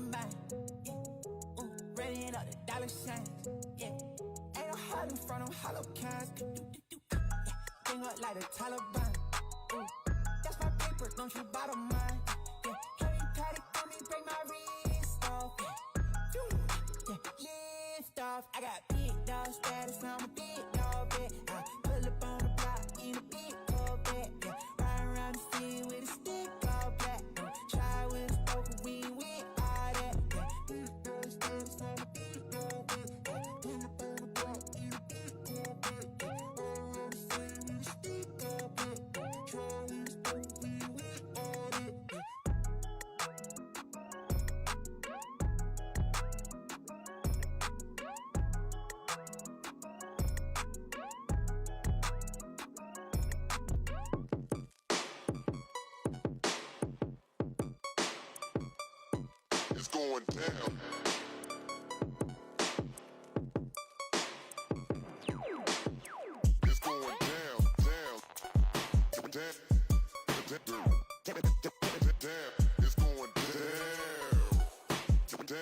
combined. Yeah, running up the dollar signs. Yeah, ain't no hiding from them hollow cans. Yeah, bring up like the Taliban. That's my paper, don't you bother mine. Yeah, Harry Potter on me, break my wrist off. Yeah, lift off. I got big dog status, I'm a big dog bet. I pull up on the block in a big Corvette. Yeah, ride around the city with a stick all black. Try with a spoken, we ain't with all that. Yeah, big dog status, I'm a big dog bet. I pull up on the block in a big Corvette. Yeah, ride around the city with a stick all black. Try with a spoken, we ain't with all that. Yeah. It's going down. It's going down, down, down, down, down. It's going down, down, it's going down,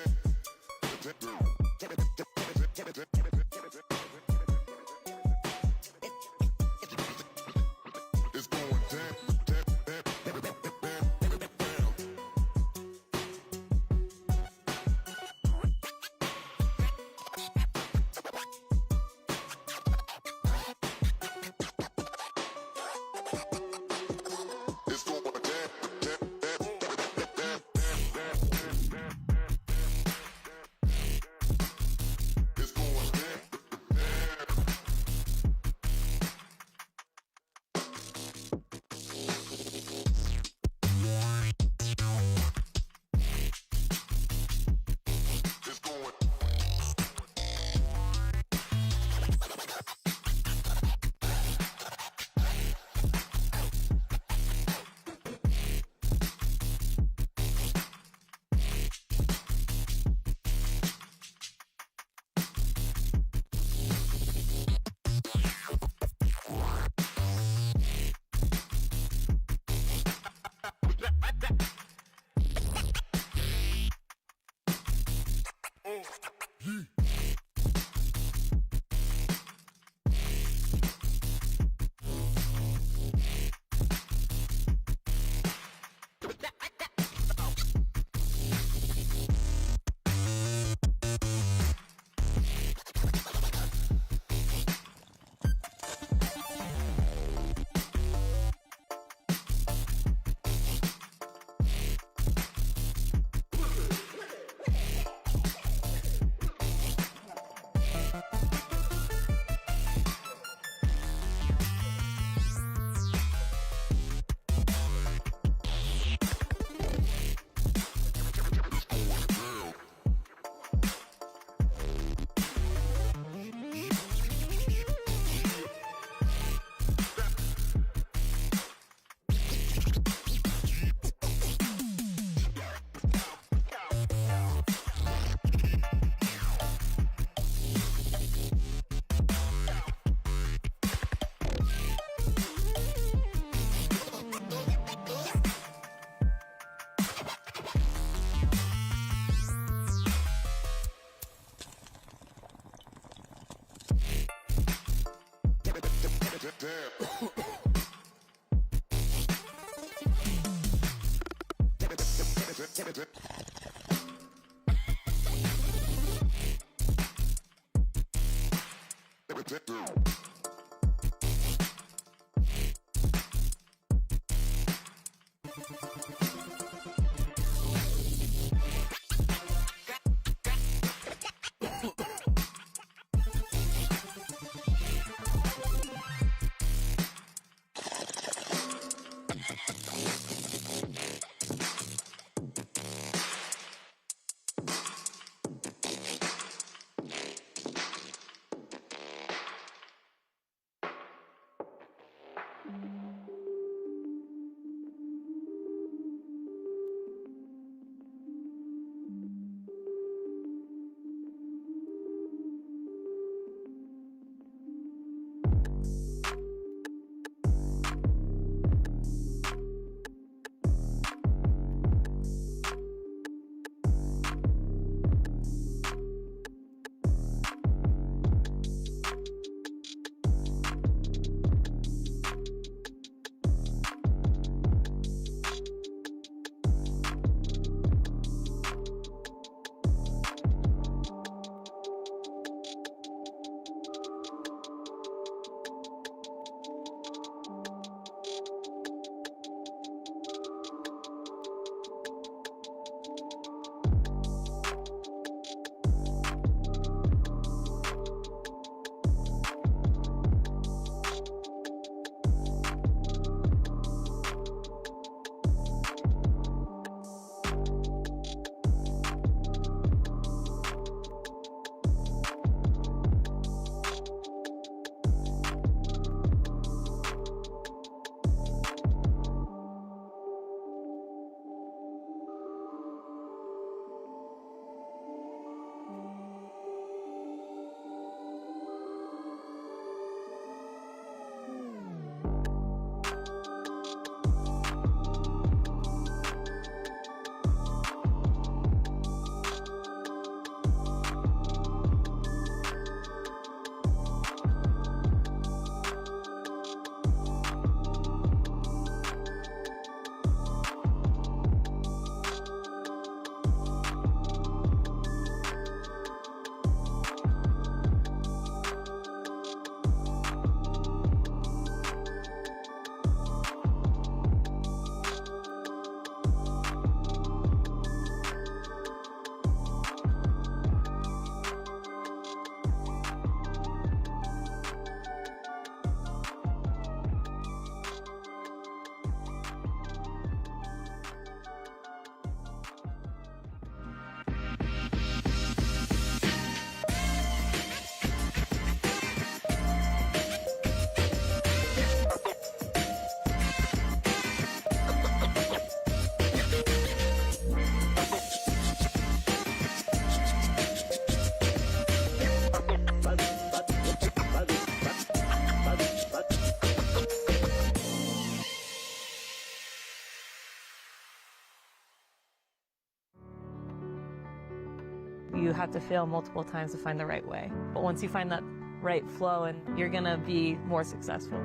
You have to fail multiple times to find the right way. But once you find that right flow, and you're gonna be more successful.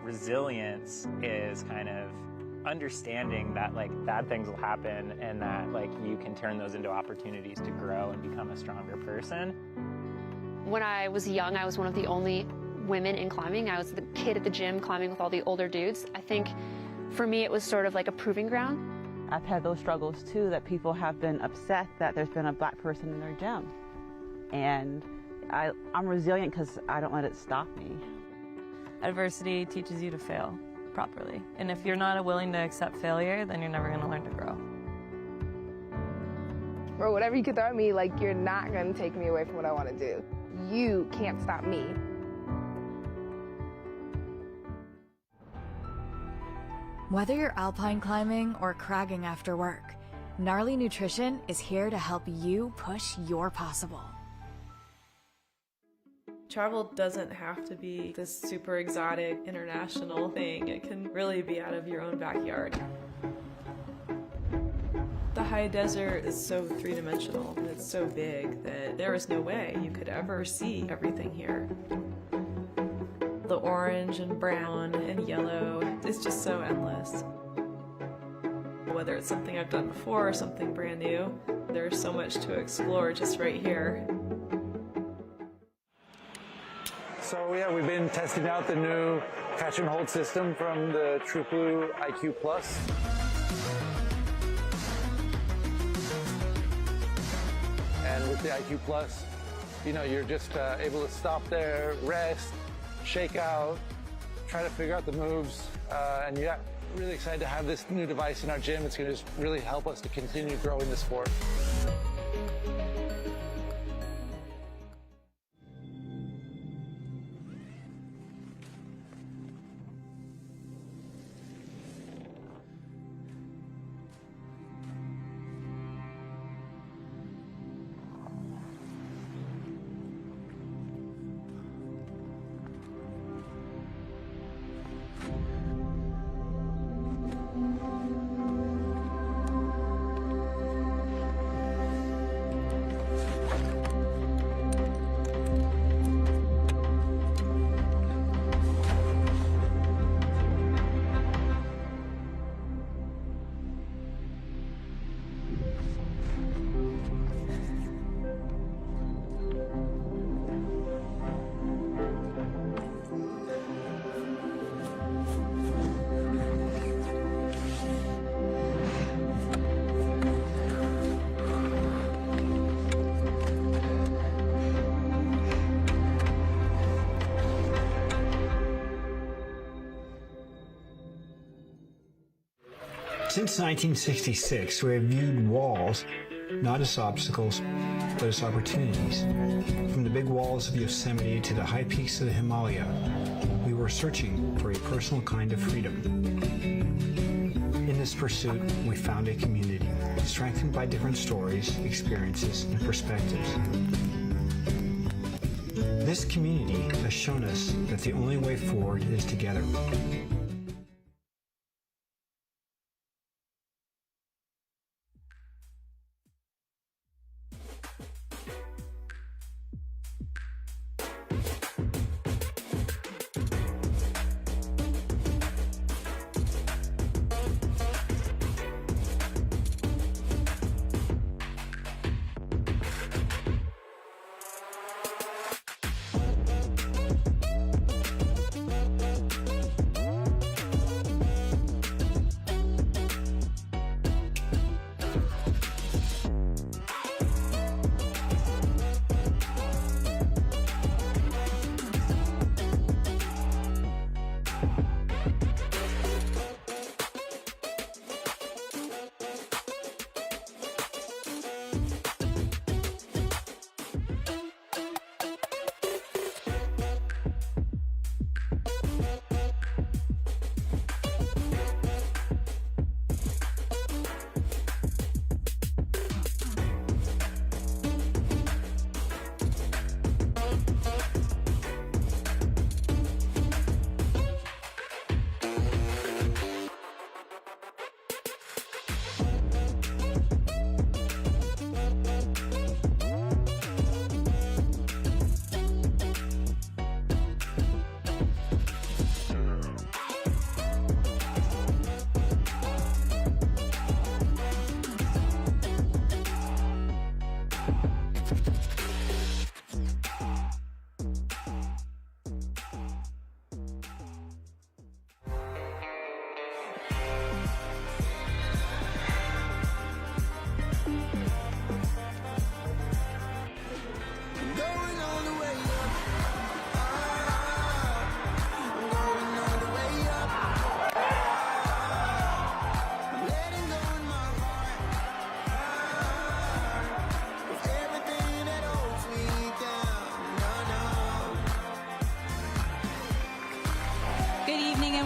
Resilience is kind of understanding that like bad things will happen and that like you can turn those into opportunities to grow and become a stronger person. When I was young, I was one of the only women in climbing. I was the kid at the gym climbing with all the older dudes. I think for me it was sort of like a proving ground. I've had those struggles too, that people have been upset that there's been a black person in their gym. And I'm resilient because I don't let it stop me. Adversity teaches you to fail properly. And if you're not willing to accept failure, then you're never gonna learn to grow. Or whatever you can throw at me, like, you're not gonna take me away from what I wanna do. You can't stop me. Whether you're alpine climbing or cragging after work, Gnarly Nutrition is here to help you push your possible. Travel doesn't have to be this super exotic international thing. It can really be out of your own backyard. The high desert is so three-dimensional and it's so big that there is no way you could ever see everything here. The orange and brown and yellow is just so endless. Whether it's something I've done before or something brand new, there's so much to explore just right here. So yeah, we've been testing out the new catch and hold system from the TruBlue IQ Plus. And with the IQ Plus, you know, you're just able to stop there, rest, shake out, try to figure out the moves, and yeah, really excited to have this new device in our gym. It's going to just really help us to continue growing the sport. Since 1966, we have viewed walls not as obstacles, but as opportunities. From the big walls of Yosemite to the high peaks of the Himalaya, we were searching for a personal kind of freedom. In this pursuit, we found a community, strengthened by different stories, experiences, and perspectives. This community has shown us that the only way forward is together.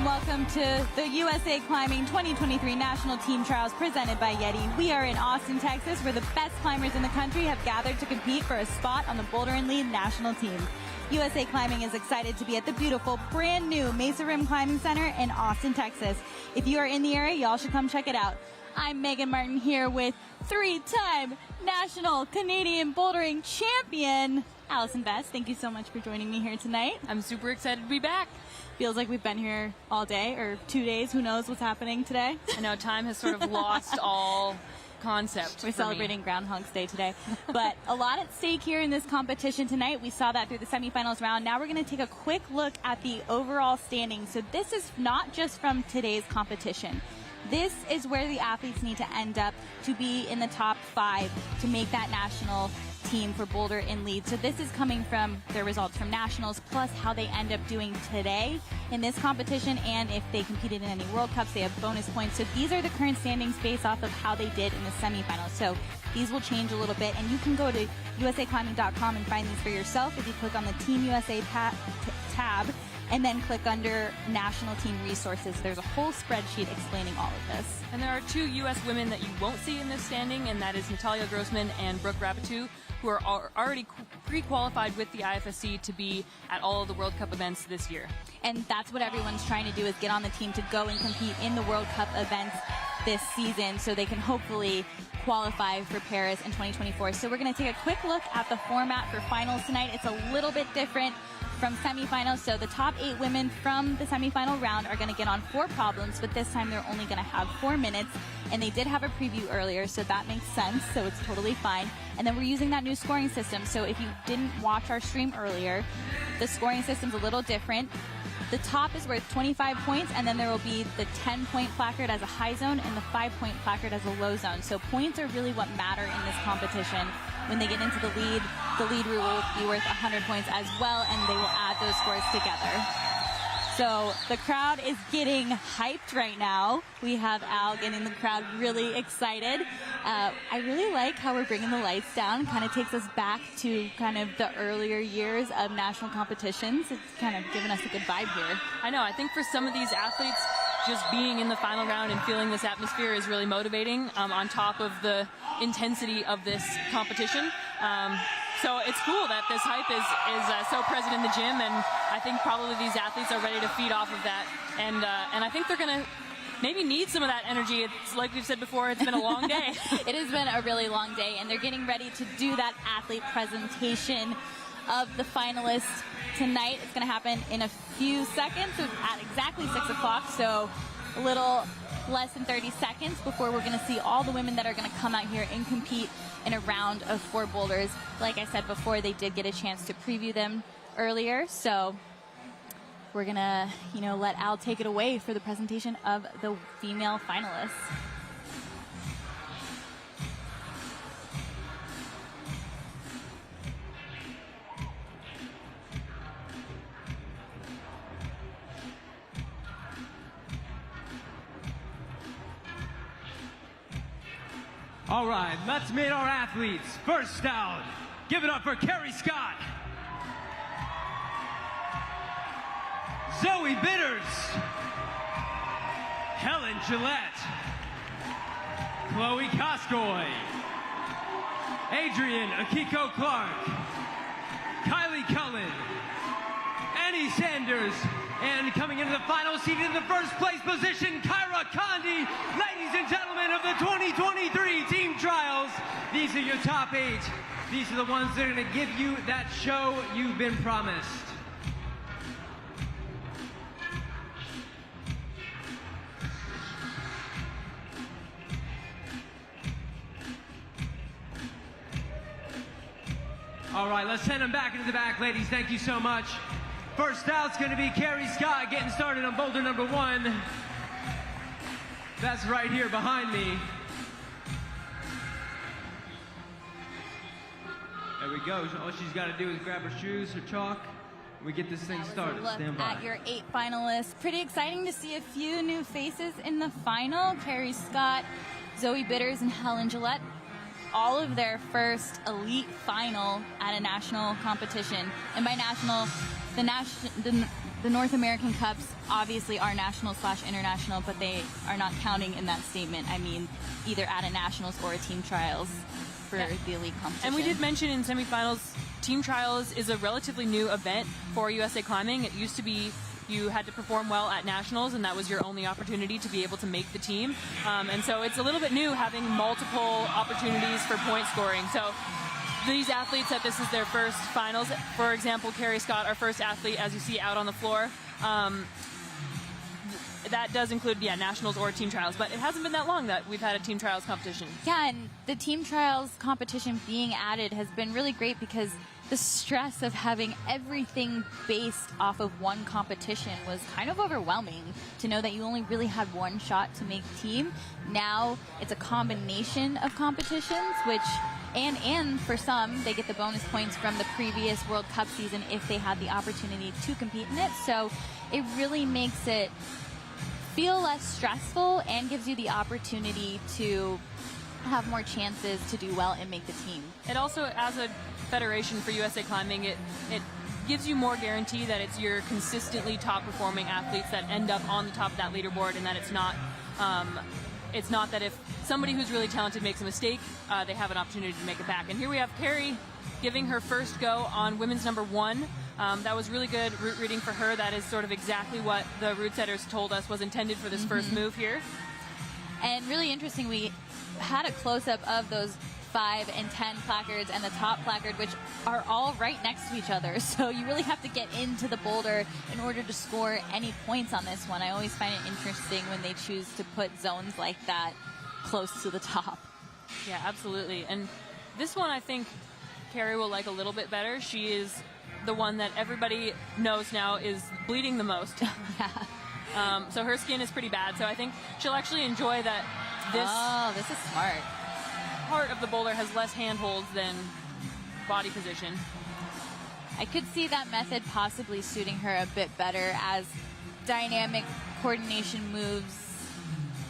welcome to the USA Climbing 2023 National Team Trials presented by YETI. We are in Austin, Texas, where the best climbers in the country have gathered to compete for a spot on the Boulder and Lead national team. USA Climbing is excited to be at the beautiful, brand new Mesa Rim Climbing Center in Austin, Texas. If you are in the area, y'all should come check it out. I'm Megan Martin here with three-time national Canadian bouldering champion, Allison Best. Thank you so much for joining me here tonight. I'm super excited to be back. Feels like we've been here all day, or 2 days. Who knows what's happening today? I know time has sort of lost all concept. We're celebrating Groundhog's Day today. But a lot at stake here in this competition tonight. We saw that through the semifinals round. Now we're going to take a quick look at the overall standings. So this is not just from today's competition. This is where the athletes need to end up to be in the top 5 to make that national team for Boulder and Lead. So this is coming from their results from nationals, plus how they end up doing today in this competition, and if they competed in any World Cups, they have bonus points. So these are the current standings based off of how they did in the semifinals. So these will change a little bit, and you can go to usaclimbing.com and find these for yourself if you click on the Team USA tab and then click under National Team Resources. There's a whole spreadsheet explaining all of this. And there are 2 U.S. women that you won't see in this standing, and that is Natalia Grossman and Brooke Rapitou, who are already pre-qualified with the IFSC to be at all of the World Cup events this year. And that's what everyone's trying to do, is get on the team to go and compete in the World Cup events this season so they can hopefully qualify for Paris in 2024. So we're going to take a quick look at the format for finals tonight. It's a little bit different from semifinals. So the top 8 women from the semifinal round are going to get on 4 problems, but this time they're only going to have 4 minutes. And they did have a preview earlier, so that makes sense. So it's totally fine. And then we're using that new scoring system. So if you didn't watch our stream earlier, the scoring system's a little different. The top is worth 25 points, and then there will be the 10-point placard as a high zone and the 5-point placard as a low zone. So points are really what matter in this competition. When they get into the lead route will be worth 100 points as well, and they will add those scores together. So the crowd is getting hyped right now. We have Al getting the crowd really excited. I really like how we're bringing the lights down. Kind of takes us back to kind of the earlier years of national competitions. It's kind of giving us a good vibe here. I know. I think for some of these athletes, just being in the final round and feeling this atmosphere is really motivating, on top of the intensity of this competition. So it's cool that this hype is so present in the gym, and I think probably these athletes are ready to feed off of that. And I think they're going to maybe need some of that energy. It's like we've said before, it's been a long day. It has been a really long day, and they're getting ready to do that athlete presentation of the finalists tonight. It's going to happen in a few seconds at exactly 6 o'clock, so a little less than 30 seconds before we're going to see all the women that are going to come out here and compete in a round of 4 boulders. Like I said before, they did get a chance to preview them earlier, so we're going to, let Al take it away for the presentation of the female finalists. All right, let's meet our athletes. First down, give it up for Kerry Scott, Zoe Bitters, Helen Gillette, Chloe Coscoy, Adrian Akiko Clark, Kylie Cullen, Annie Sanders, and coming into the final, seated in the first place position, Kyra Conde. Ladies and gentlemen of the 2023 team trials, these are your top 8. These are the ones that are going to give you that show you've been promised. All right, let's send them back into the back, ladies. Thank you so much. First out's going to be Kerry Scott getting started on boulder number 1. That's right here behind me. There we go. All she's got to do is grab her shoes, her chalk. We get this thing started. Stand by. At your 8 finalists. Pretty exciting to see a few new faces in the final. Kerry Scott, Zoe Bitters, and Helen Gillette. All of their first elite final at a national competition. And by national, the the North American Cups obviously are national/international, but they are not counting in that statement. I mean, either at a nationals or a team trials for the elite competition. And we did mention in semifinals, team trials is a relatively new event for USA Climbing. It used to be you had to perform well at nationals, and that was your only opportunity to be able to make the team. And so it's a little bit new having multiple opportunities for point scoring. So these athletes that this is their first finals. For example, Kerry Scott, our first athlete, as you see out on the floor. That does include, nationals or team trials, but it hasn't been that long that we've had a team trials competition. Yeah, and the team trials competition being added has been really great because the stress of having everything based off of one competition was kind of overwhelming to know that you only really had one shot to make team. Now it's a combination of competitions, which, and for some, they get the bonus points from the previous World Cup season if they had the opportunity to compete in it. So it really makes it feel less stressful and gives you the opportunity to have more chances to do well and make the team. It also, as a federation for USA Climbing, it gives you more guarantee that it's your consistently top performing athletes that end up on the top of that leaderboard, and that it's not that if somebody who's really talented makes a mistake, they have an opportunity to make it back. And here we have Kerry giving her first go on women's number 1. That was really good route reading for her. That is sort of exactly what the route setters told us was intended for this first move here. And really interesting, we had a close-up of those 5 and 10 placards and the top placard, which are all right next to each other. So you really have to get into the boulder in order to score any points on this one. I always find it interesting when they choose to put zones like that close to the top. Yeah, absolutely. And this one I think Kerry will like a little bit better. She is the one that everybody knows now is bleeding the most. So her skin is pretty bad. So I think she'll actually enjoy that this is smart. Part of the boulder has less handholds than body position. I could see that method possibly suiting her a bit better, as dynamic coordination moves,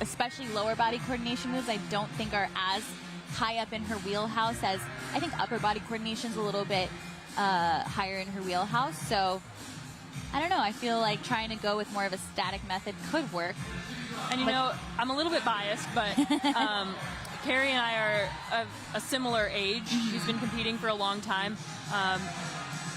especially lower body coordination moves, I don't think are as high up in her wheelhouse as I think upper body coordination is a little bit higher in her wheelhouse. So I don't know. I feel like trying to go with more of a static method could work. And I'm a little bit biased, but Kerry and I are of a similar age. She's been competing for a long time.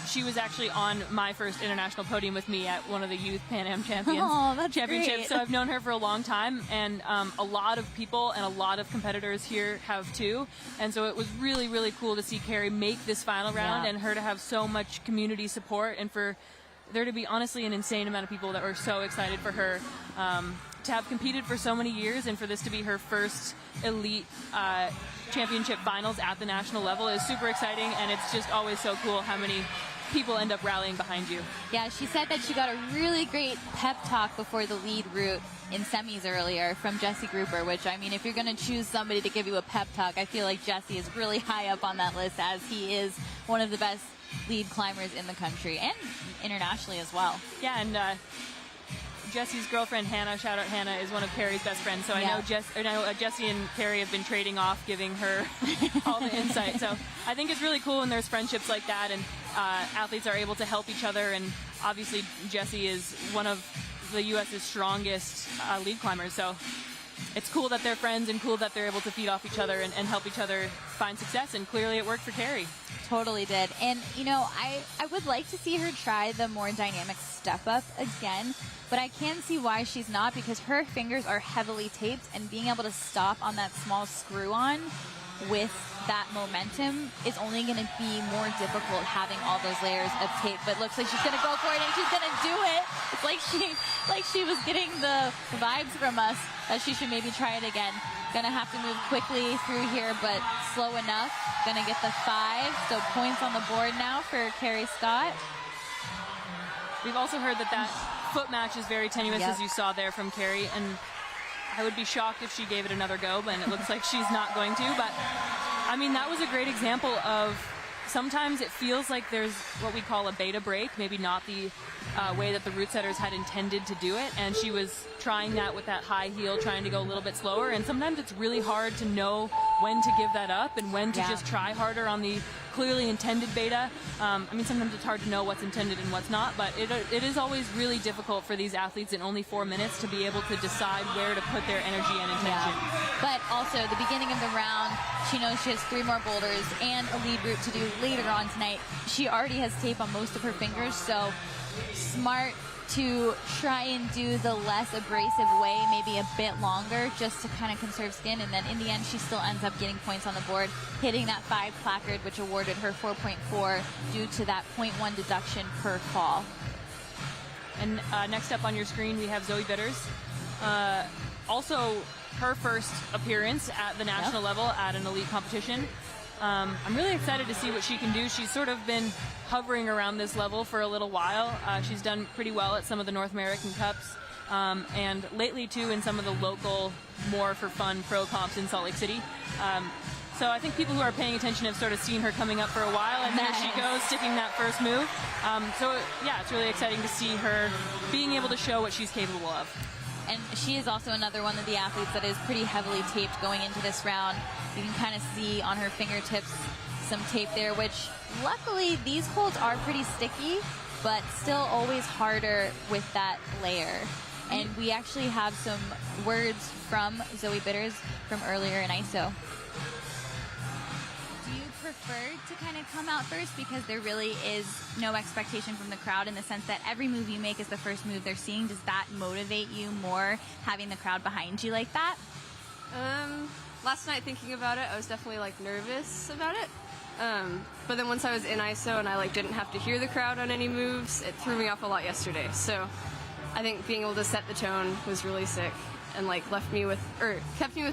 She was actually on my first international podium with me at one of the Youth Pan Am Championships. Great. So I've known her for a long time, and a lot of people and a lot of competitors here have too. And so it was really, really cool to see Kerry make this final round and her to have so much community support, and for there to be honestly an insane amount of people that were so excited for her to have competed for so many years, and for this to be her first elite championship finals at the national level is super exciting. And it's just always so cool how many people end up rallying behind you. Yeah, she said that she got a really great pep talk before the lead route in semis earlier from Jesse Grouper, which, I mean, if you're going to choose somebody to give you a pep talk, I feel like Jesse is really high up on that list, as he is one of the best lead climbers in the country and internationally as well. Yeah, and Jesse's girlfriend Hannah, shout out Hannah, is one of Kerry's best friends. So I know Jesse and Kerry have been trading off, giving her all the insight. So I think it's really cool when there's friendships like that, and athletes are able to help each other. And obviously Jesse is one of the U.S.'s strongest lead climbers. So it's cool that they're friends and cool that they're able to feed off each other and help each other find success. And clearly it worked for Kerry. Totally did. And, I would like to see her try the more dynamic step up again, but I can see why she's not, because her fingers are heavily taped, and being able to stop on that small screw on with that momentum is only going to be more difficult having all those layers of tape. But looks like she's going to go for it, and she's going to do it. It's like she was getting the vibes from us that she should maybe try it again. Going to have to move quickly through here, but slow enough. Going to get the 5, so points on the board now for Kerry Scott. We've also heard that foot match is very tenuous, as you saw there from Kerry, and I would be shocked if she gave it another go, but it looks like she's not going to. But I mean, that was a great example of sometimes it feels like there's what we call a beta break, maybe not the way that the route setters had intended to do it, and she was trying that with that high heel, trying to go a little bit slower, and sometimes it's really hard to know when to give that up and when to just try harder on the clearly intended beta. I mean, sometimes it's hard to know what's intended and what's not, but it is always really difficult for these athletes in only 4 minutes to be able to decide where to put their energy and intention. But also, the beginning of the round, she knows she has 3 more boulders and a lead route to do later on tonight. She already has tape on most of her fingers, so smart to try and do the less abrasive way, maybe a bit longer, just to kind of conserve skin. And then in the end, she still ends up getting points on the board, hitting that 5 placard, which awarded her 4.4 due to that 0.1 deduction per fall. And next up on your screen, we have Zoe Bitters. Also, her first appearance at the national level at an elite competition. I'm really excited to see what she can do. She's sort of been hovering around this level for a little while. She's done pretty well at some of the North American Cups, and lately too in some of the local, more for fun pro comps in Salt Lake City. So I think people who are paying attention have sort of seen her coming up for a while, and there she goes, sticking that first move. So yeah, it's really exciting to see her being able to show what she's capable of. And she is also another one of the athletes that is pretty heavily taped going into this round. You can kind of see on her fingertips some tape there, which luckily these holds are pretty sticky, but still always harder with that layer. And we actually have some words from Zoe Bitters from earlier in ISO. Do you prefer to kind of come out first because there really is no expectation from the crowd in the sense that every move you make is the first move they're seeing? Does that motivate you more, having the crowd behind you like that? Last night thinking about it, I was definitely like nervous about it. But then once I was in ISO and I like didn't have to hear the crowd on any moves, it threw me off a lot yesterday. So I think being able to set the tone was really sick and like kept me with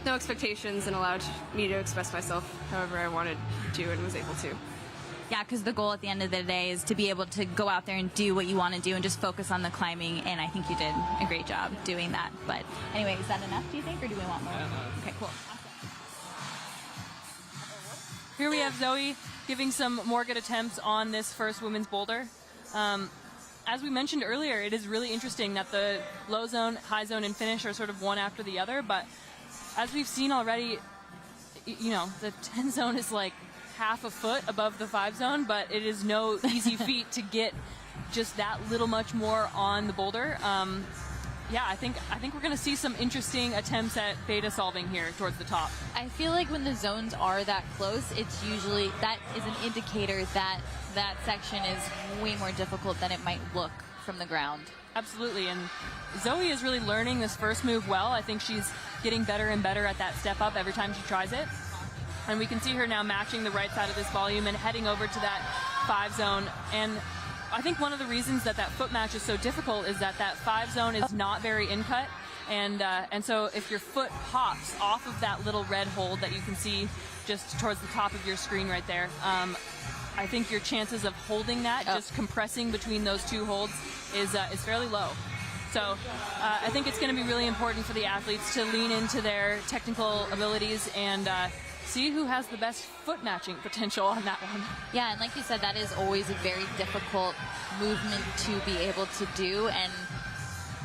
no expectations and allowed me to express myself however I wanted to and was able to. Yeah, because the goal at the end of the day is to be able to go out there and do what you want to do and just focus on the climbing, and I think you did a great job doing that. But anyway, is that enough, do you think, or do we want more? Okay, cool. Here we have Zoe giving some more good attempts on this first women's boulder. As we mentioned earlier, it is really interesting that the low zone, high zone, and finish are sort of one after the other, but as we've seen already, you know, the 10 zone is like half a foot above the 5 zone, but it is no easy feat to get just that little much more on the boulder. Yeah, I think we're going to see some interesting attempts at beta solving here towards the top. I feel like when the zones are that close, it's usually, that is an indicator that that section is way more difficult than it might look from the ground. Absolutely, and Zoe is really learning this first move well. I think she's getting better and better at that step up every time she tries it. And we can see her now matching the right side of this volume and heading over to that 5 zone. And I think one of the reasons that that foot match is so difficult is that that 5 zone is not very in-cut. And so if your foot pops off of that little red hold that you can see just towards the top of your screen right there, I think your chances of holding that, just compressing between those 2 holds, is fairly low. So I think it's going to be really important for the athletes to lean into their technical abilities and see who has the best foot matching potential on that one. Yeah, and like you said, that is always a very difficult movement to be able to do, and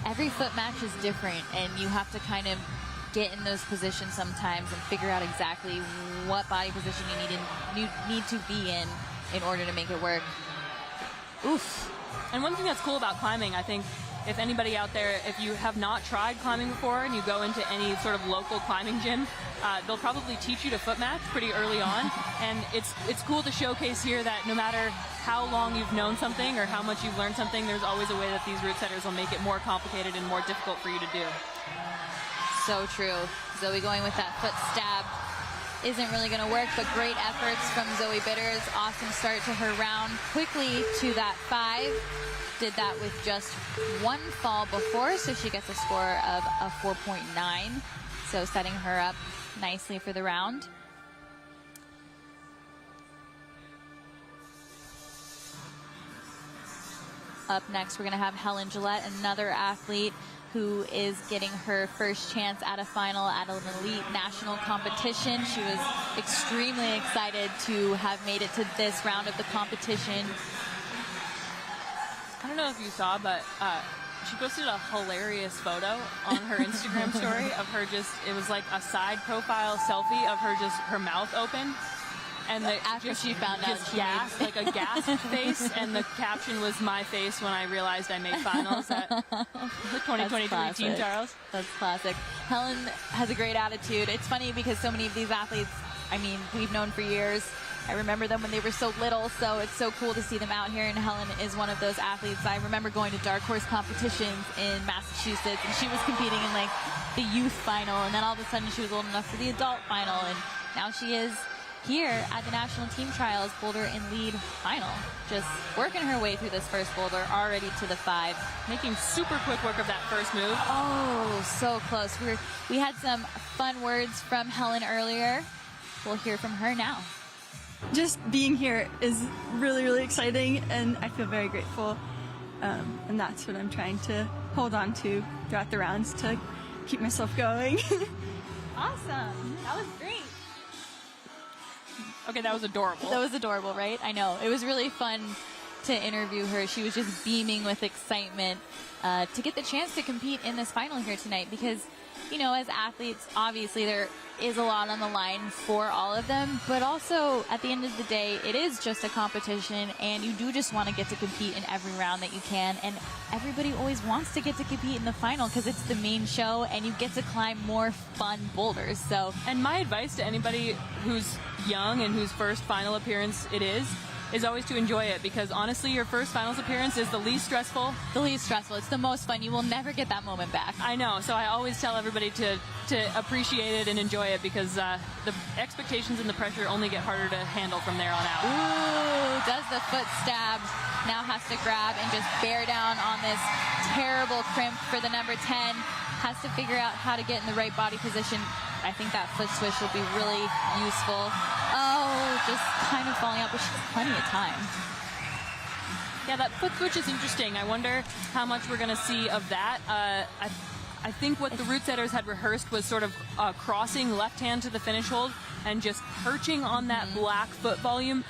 every foot match is different, and you have to kind of get in those positions sometimes and figure out exactly what body position you need to be in order to make it work. Oof. And one thing that's cool about climbing, I think, if anybody out there, if you have not tried climbing before and you go into any sort of local climbing gym, they'll probably teach you to foot match pretty early on. And it's cool to showcase here that no matter how long you've known something or how much you've learned something, there's always a way that these route setters will make it more complicated and more difficult for you to do. So true. Zoe going with that foot stab isn't really going to work, but great efforts from Zoe Bitters. Awesome start to her round. Quickly to that 5. Did that with just 1 fall before, so she gets a score of a 4.9. So setting her up nicely for the round. Up next, we're going to have Helen Gillette, another athlete who is getting her first chance at a final at an elite national competition. She was extremely excited to have made it to this round of the competition. I don't know if you saw, but she posted a hilarious photo on her Instagram story of her it was like a side profile selfie of her mouth open. And after she found out she gasped, like a gasped face, and the caption was my face when I realized I made finals at the 2023 Team Charles. That's classic. Helen has a great attitude. It's funny because so many of these athletes, I mean, we've known for years. I remember them when they were so little, so it's so cool to see them out here, and Helen is one of those athletes. I remember going to dark horse competitions in Massachusetts, and she was competing in like the youth final, and then all of a sudden she was old enough for the adult final, and now she is here at the National Team Trials Boulder in lead final, just working her way through this first boulder, already to the 5. Making super quick work of that first move. Oh, so close. We had some fun words from Helen earlier. We'll hear from her now. Just being here is really, really exciting, and I feel very grateful. And that's what I'm trying to hold on to throughout the rounds to keep myself going. Awesome. That was great. Okay, that was adorable. That was adorable, right? I know. It was really fun to interview her. She was just beaming with excitement to get the chance to compete in this final here tonight because, you know, as athletes, obviously there is a lot on the line for all of them, but also at the end of the day, it is just a competition, and you do just want to get to compete in every round that you can, and everybody always wants to get to compete in the final because it's the main show and you get to climb more fun boulders. So, and my advice to anybody who's young and whose first final appearance it is always to enjoy it, because honestly your first finals appearance is the least stressful. It's the most fun. You will never get that moment back. I know, so I always tell everybody to appreciate it and enjoy it, because the expectations and the pressure only get harder to handle from there on out. Ooh, does the foot stab, now has to grab and just bear down on this terrible crimp for the number 10, has to figure out how to get in the right body position. I think that foot swish will be really useful. Oh, just kind of falling out, but she has plenty of time. Yeah, that foot switch is interesting. I wonder how much we're going to see of that. I think what the route setters had rehearsed was sort of crossing left hand to the finish hold and just perching on that black foot volume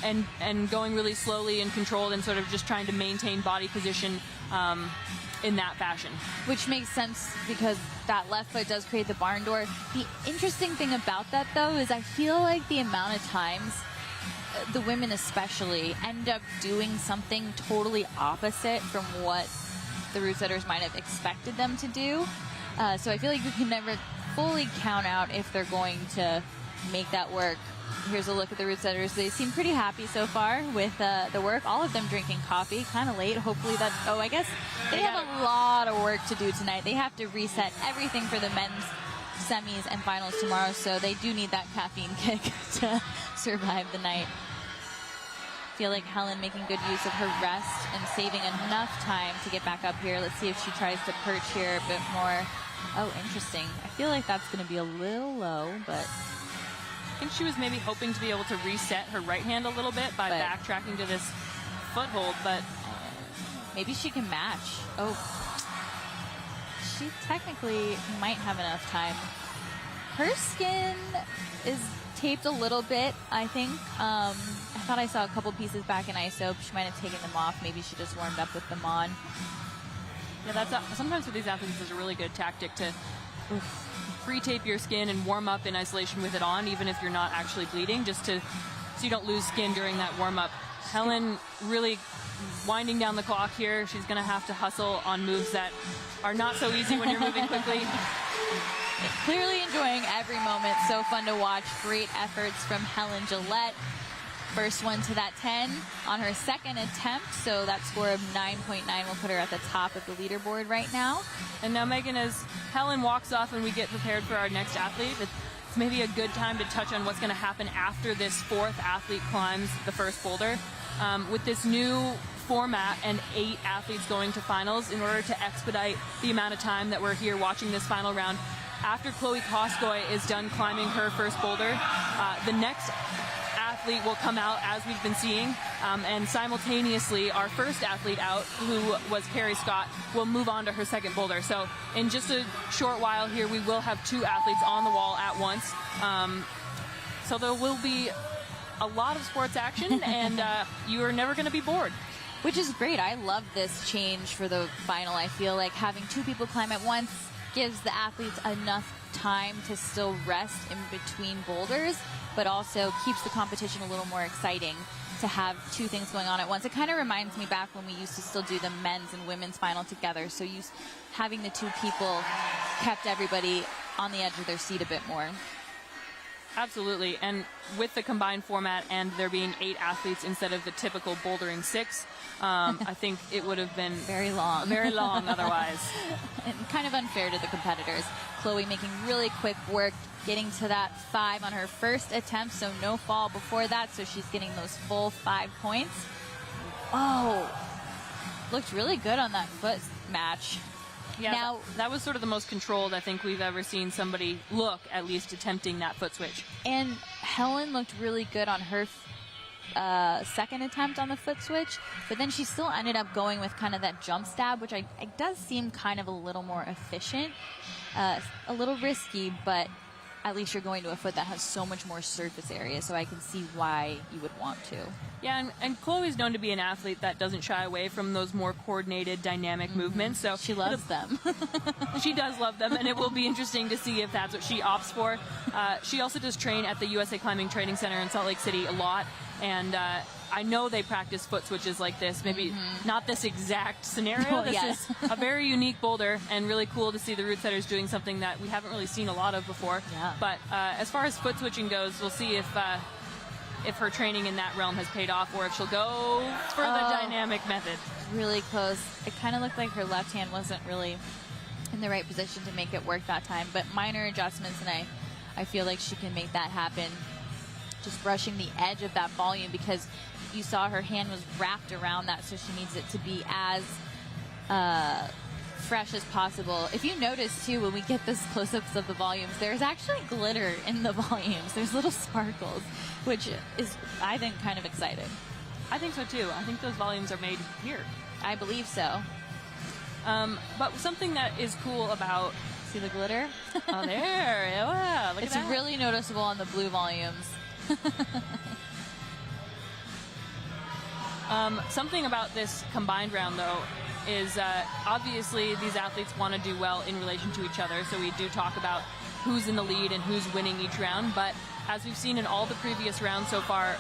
and going really slowly and controlled and sort of just trying to maintain body position in that fashion. Which makes sense because that left foot does create the barn door. The interesting thing about that, though, is I feel like the amount of times the women especially end up doing something totally opposite from what the route setters might have expected them to do. So I feel like you can never fully count out if they're going to make that work. Here's a look at the route setters. They seem pretty happy so far with the work. All of them drinking coffee, kind of late. Hopefully that, I guess they have a lot of work to do tonight. They have to reset everything for the men's semis and finals tomorrow, so they do need that caffeine kick to survive the night. Feel like Helen making good use of her rest and saving enough time to get back up here. Let's see if she tries to perch here a bit more. Oh, interesting. I feel like that's going to be a little low, but I think she was maybe hoping to be able to reset her right hand a little bit by backtracking to this foothold, but maybe she can match. Oh, she technically might have enough time. Her skin is taped a little bit, I think. I thought I saw a couple pieces back in ISO. She might have taken them off. Maybe she just warmed up with them on. Yeah, that's sometimes with these athletes is a really good tactic to pre-tape your skin and warm up in isolation with it on, even if you're not actually bleeding, just so you don't lose skin during that warm-up. Helen really winding down the clock here. She's going to have to hustle on moves that are not so easy when you're moving quickly. Clearly enjoying every moment. So fun to watch. Great efforts from Helen Gillette. First one to that 10 on her second attempt, so that score of 9.9 will put her at the top of the leaderboard right now. And now, Megan, as Helen walks off and we get prepared for our next athlete, it's maybe a good time to touch on what's going to happen after this fourth athlete climbs the first boulder. With this new format and 8 athletes going to finals, in order to expedite the amount of time that we're here watching this final round, after Chloe Coscoy is done climbing her first boulder, the next athlete will come out as we've been seeing, and simultaneously our first athlete out, who was Kerry Scott, will move on to her second boulder. So in just a short while here we will have 2 athletes on the wall at once. So there will be a lot of sports action, and you are never going to be bored. which is great. I love this change for the final. I feel like having 2 people climb at once gives the athletes enough time to still rest in between boulders, but also keeps the competition a little more exciting to have 2 things going on at once. It kind of reminds me back when we used to still do the men's and women's final together, so having the 2 people kept everybody on the edge of their seat a bit more. Absolutely, and with the combined format and there being 8 athletes instead of the typical bouldering 6, I think it would have been very long otherwise. And kind of unfair to the competitors. Chloe making really quick work, getting to that 5 on her first attempt, so no fall before that, so she's getting those full 5 points. Oh, looked really good on that foot match. Yeah, now, that was sort of the most controlled I think we've ever seen somebody look, at least attempting that foot switch. And Helen looked really good on her second attempt on the foot switch, but then she still ended up going with kind of that jump stab, which it does seem kind of a little more efficient, a little risky, but at least you're going to a foot that has so much more surface area, so I can see why you would want to. Yeah, and Chloe's known to be an athlete that doesn't shy away from those more coordinated, dynamic movements. So she loves them. She does love them, and it will be interesting to see if that's what she opts for. She also does train at the USA Climbing Training Center in Salt Lake City a lot, and I know they practice foot switches like this. Maybe not this exact scenario. This is a very unique boulder, and really cool to see the route setters doing something that we haven't really seen a lot of before. Yeah. But as far as foot switching goes, we'll see if her training in that realm has paid off, or if she'll go for the dynamic method. Really close. It kind of looked like her left hand wasn't really in the right position to make it work that time, but minor adjustments, and I feel like she can make that happen. Just brushing the edge of that volume, because you saw her hand was wrapped around that, so she needs it to be as fresh as possible. If you notice too, when we get this close-ups of the volumes, there's actually glitter in the volumes. There's little sparkles, which is, I think, kind of exciting. I think so too. I think those volumes are made here. I believe so. But something that is cool about... See the glitter? Oh, there. Yeah, look it's at that. really noticeable on the blue volumes. Something about this combined round, though, is obviously these athletes want to do well in relation to each other, so we do talk about who's in the lead and who's winning each round, but as we've seen in all the previous rounds so far...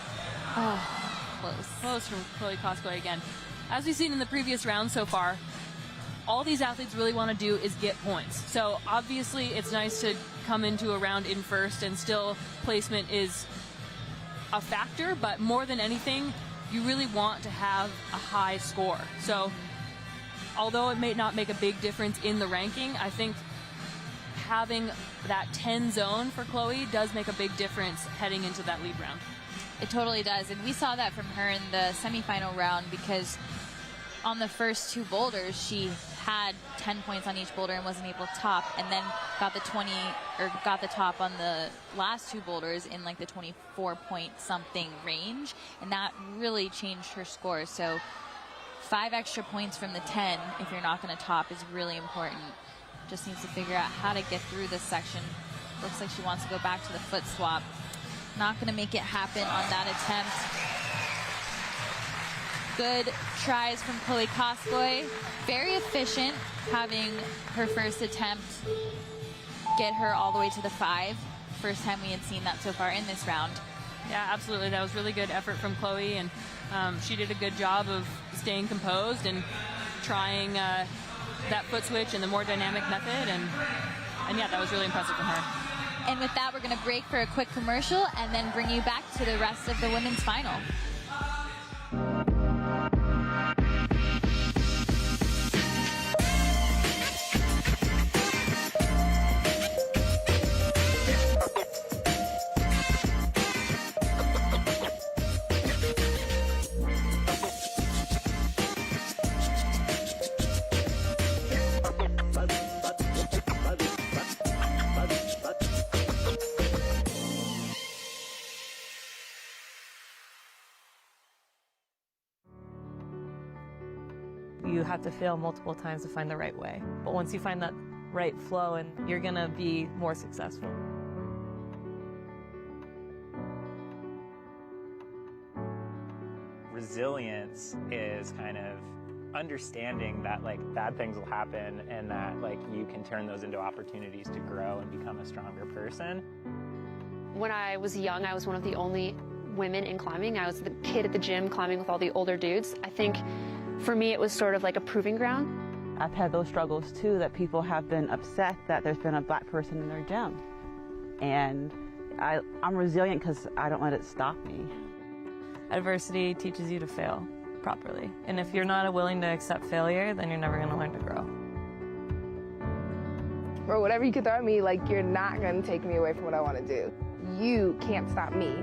Close from Chloe Coscoy again. As we've seen in the previous rounds so far, all these athletes really want to do is get points. So obviously it's nice to come into a round in first, and still placement is a factor, but more than anything, you really want to have a high score. So although it may not make a big difference in the ranking, I think having that 10 zone for Chloe does make a big difference heading into that lead round. It totally does, and we saw that from her in the semifinal round, because on the first 2 boulders, she had 10 points on each boulder and wasn't able to top, and then got the top on the last 2 boulders in like the 24 point something range, and that really changed her score. So 5 extra points from the 10, if you're not going to top, is really important. Just needs to figure out how to get through this section. Looks like she wants to go back to the foot swap. Not going to make it happen on that attempt. Good tries from Chloe Coscoy. Very efficient, having her first attempt get her all the way to the 5. First time we had seen that so far in this round. Yeah, absolutely. That was really good effort from Chloe, and she did a good job of staying composed and trying that foot switch and the more dynamic method, and yeah, that was really impressive from her. And with that, we're going to break for a quick commercial and then bring you back to the rest of the women's final. You have to fail multiple times to find the right way. But once you find that right flow, and you're gonna be more successful. resilience is kind of understanding that like bad things will happen and that like you can turn those into opportunities to grow and become a stronger person. When I was young, I was one of the only women in climbing. I was the kid at the gym climbing with all the older dudes. I think for me it was sort of like a proving ground. I've had those struggles too, that people have been upset that there's been a black person in their gym. And I'm resilient because I don't let it stop me. Adversity teaches you to fail properly. And if you're not willing to accept failure, then you're never going to learn to grow. Or whatever you could throw at me, like, you're not going to take me away from what I want to do. You can't stop me.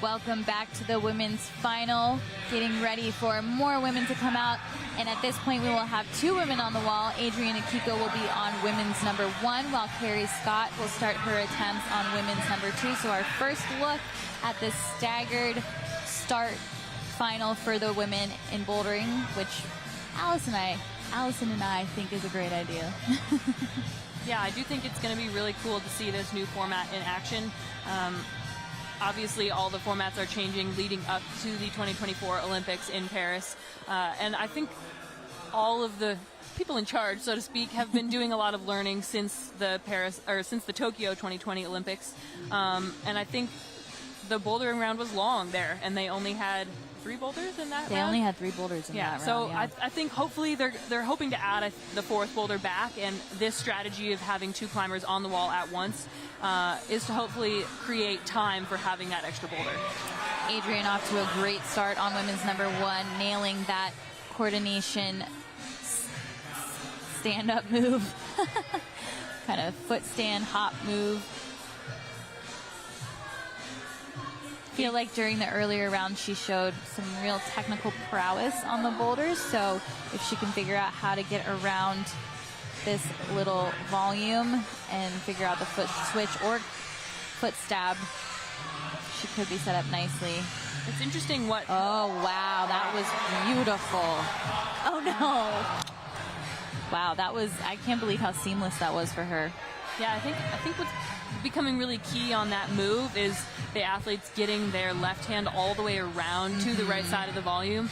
Welcome back to the women's final, getting ready for more women to come out. And at this point, we will have 2 women on the wall. Adrain Akiko will be on women's number 1, while Kerry Scott will start her attempts on women's number 2. So our first look at the staggered start final for the women in bouldering, which Allison and I think is a great idea. Yeah, I do think it's going to be really cool to see this new format in action. Obviously, all the formats are changing leading up to the 2024 Olympics in Paris. And I think all of the people in charge, so to speak, have been doing a lot of learning since the Tokyo 2020 Olympics. And I think the bouldering round was long there, and they only had 3 boulders in that round? They only had 3 boulders in that round. So I think hopefully they're hoping to add the 4th boulder back, and this strategy of having 2 climbers on the wall at once is to hopefully create time for having that extra boulder. Adrain off to a great start on women's number 1, nailing that coordination stand-up move. Kind of foot stand hop move. I feel like during the earlier round she showed some real technical prowess on the boulders, so if she can figure out how to get around this little volume and figure out the foot switch or foot stab, she could be set up nicely. It's interesting what... Oh, wow, that was beautiful. Oh, no. Wow, that was... I can't believe how seamless that was for her. Yeah, I think what's becoming really key on that move is the athletes getting their left hand all the way around to the right side of the volume.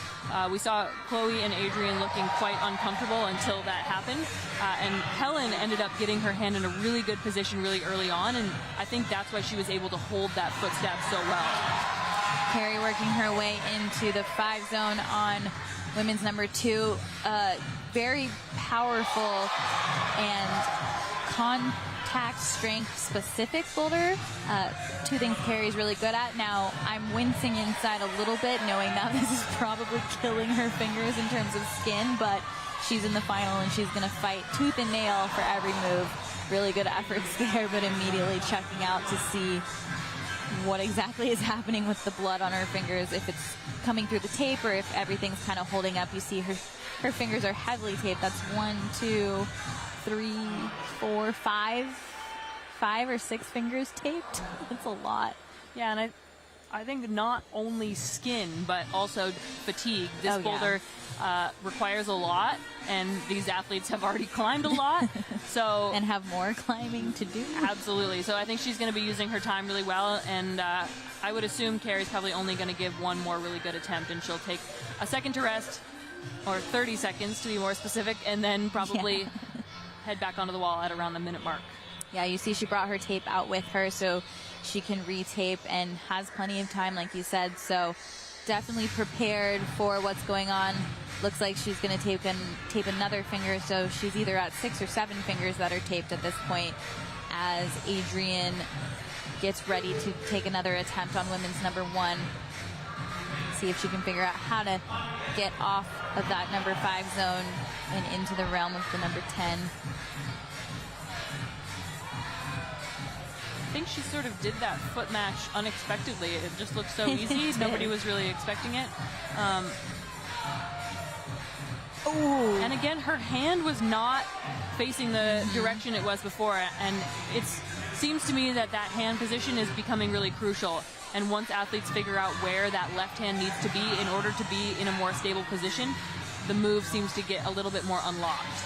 We saw Chloe and Adrain looking quite uncomfortable until that happened. And Helen ended up getting her hand in a really good position really early on, and I think that's why she was able to hold that foot step so well. Kerry working her way into the 5 zone on women's number 2. Very powerful and contact strength specific boulder. 2 things Kerry's really good at. Now I'm wincing inside a little bit knowing that this is probably killing her fingers in terms of skin, but she's in the final and she's going to fight tooth and nail for every move. Really good efforts there, but immediately checking out to see what exactly is happening with the blood on her fingers, if it's coming through the tape or if everything's kind of holding up. You see her fingers are heavily taped. That's 1, 2, 3, 4, 5 or 6 fingers taped. That's a lot. Yeah, and I think not only skin, but also fatigue. This boulder requires a lot, and these athletes have already climbed a lot. So and have more climbing to do. Absolutely. So I think she's going to be using her time really well, and I would assume Kerry's probably only going to give 1 more really good attempt, and she'll take a second to rest, or 30 seconds to be more specific, and then probably head back onto the wall at around the minute mark. Yeah, you see she brought her tape out with her so she can retape and has plenty of time, like you said. So definitely prepared for what's going on. Looks like she's going to tape another finger, so she's either at 6 or 7 fingers that are taped at this point as Adrain gets ready to take another attempt on women's number 1. See if she can figure out how to get off of that number 5 zone and into the realm of the number 10. I think she sort of did that foot match unexpectedly. It just looked so easy. Nobody was really expecting it. And again, her hand was not facing the direction it was before, and it seems to me that hand position is becoming really crucial. And once athletes figure out where that left hand needs to be in order to be in a more stable position, the move seems to get a little bit more unlocked.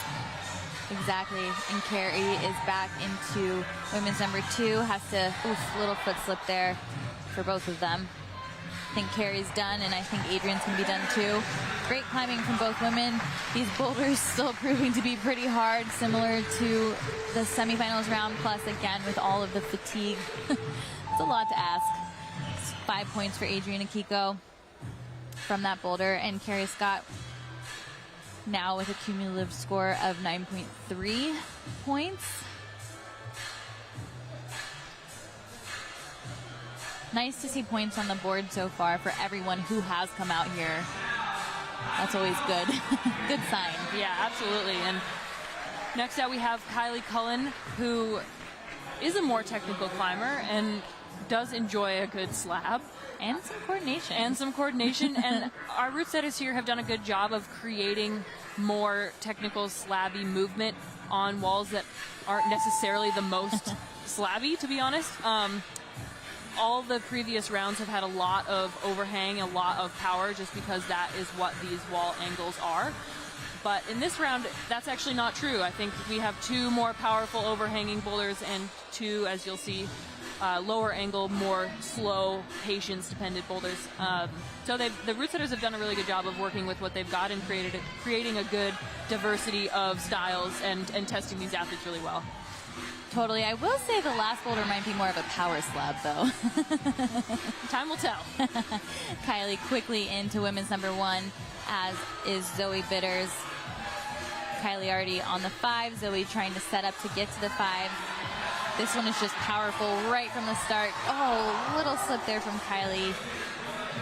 Exactly. And Kerry is back into women's number 2. Has to, little foot slip there for both of them. I think Kerry's done, and I think Adrain's going to be done too. Great climbing from both women. These boulders still proving to be pretty hard, similar to the semifinals round, plus again with all of the fatigue. It's a lot to ask. It's 5 points for Adrain Akiko from that boulder, and Kerry Scott now with a cumulative score of 9.3 points. Nice to see points on the board so far for everyone who has come out here. That's always good. Good sign. Yeah, absolutely. And next out we have Kylie Cullen, who is a more technical climber and does enjoy a good slab. And some coordination. And our route setters here have done a good job of creating more technical slabby movement on walls that aren't necessarily the most slabby, to be honest. All the previous rounds have had a lot of overhang, a lot of power, just because that is what these wall angles are. But in this round, that's actually not true. I think we have 2 more powerful overhanging boulders and 2, as you'll see, lower angle, more slow, patience-dependent boulders. So the route setters have done a really good job of working with what they've got and creating a good diversity of styles and testing these athletes really well. Totally. I will say the last boulder might be more of a power slab, though. Time will tell. Kylie quickly into women's number 1, as is Zoe Bitters. Kylie already on the 5. Zoe trying to set up to get to the 5. This one is just powerful right from the start. Oh, little slip there from Kylie,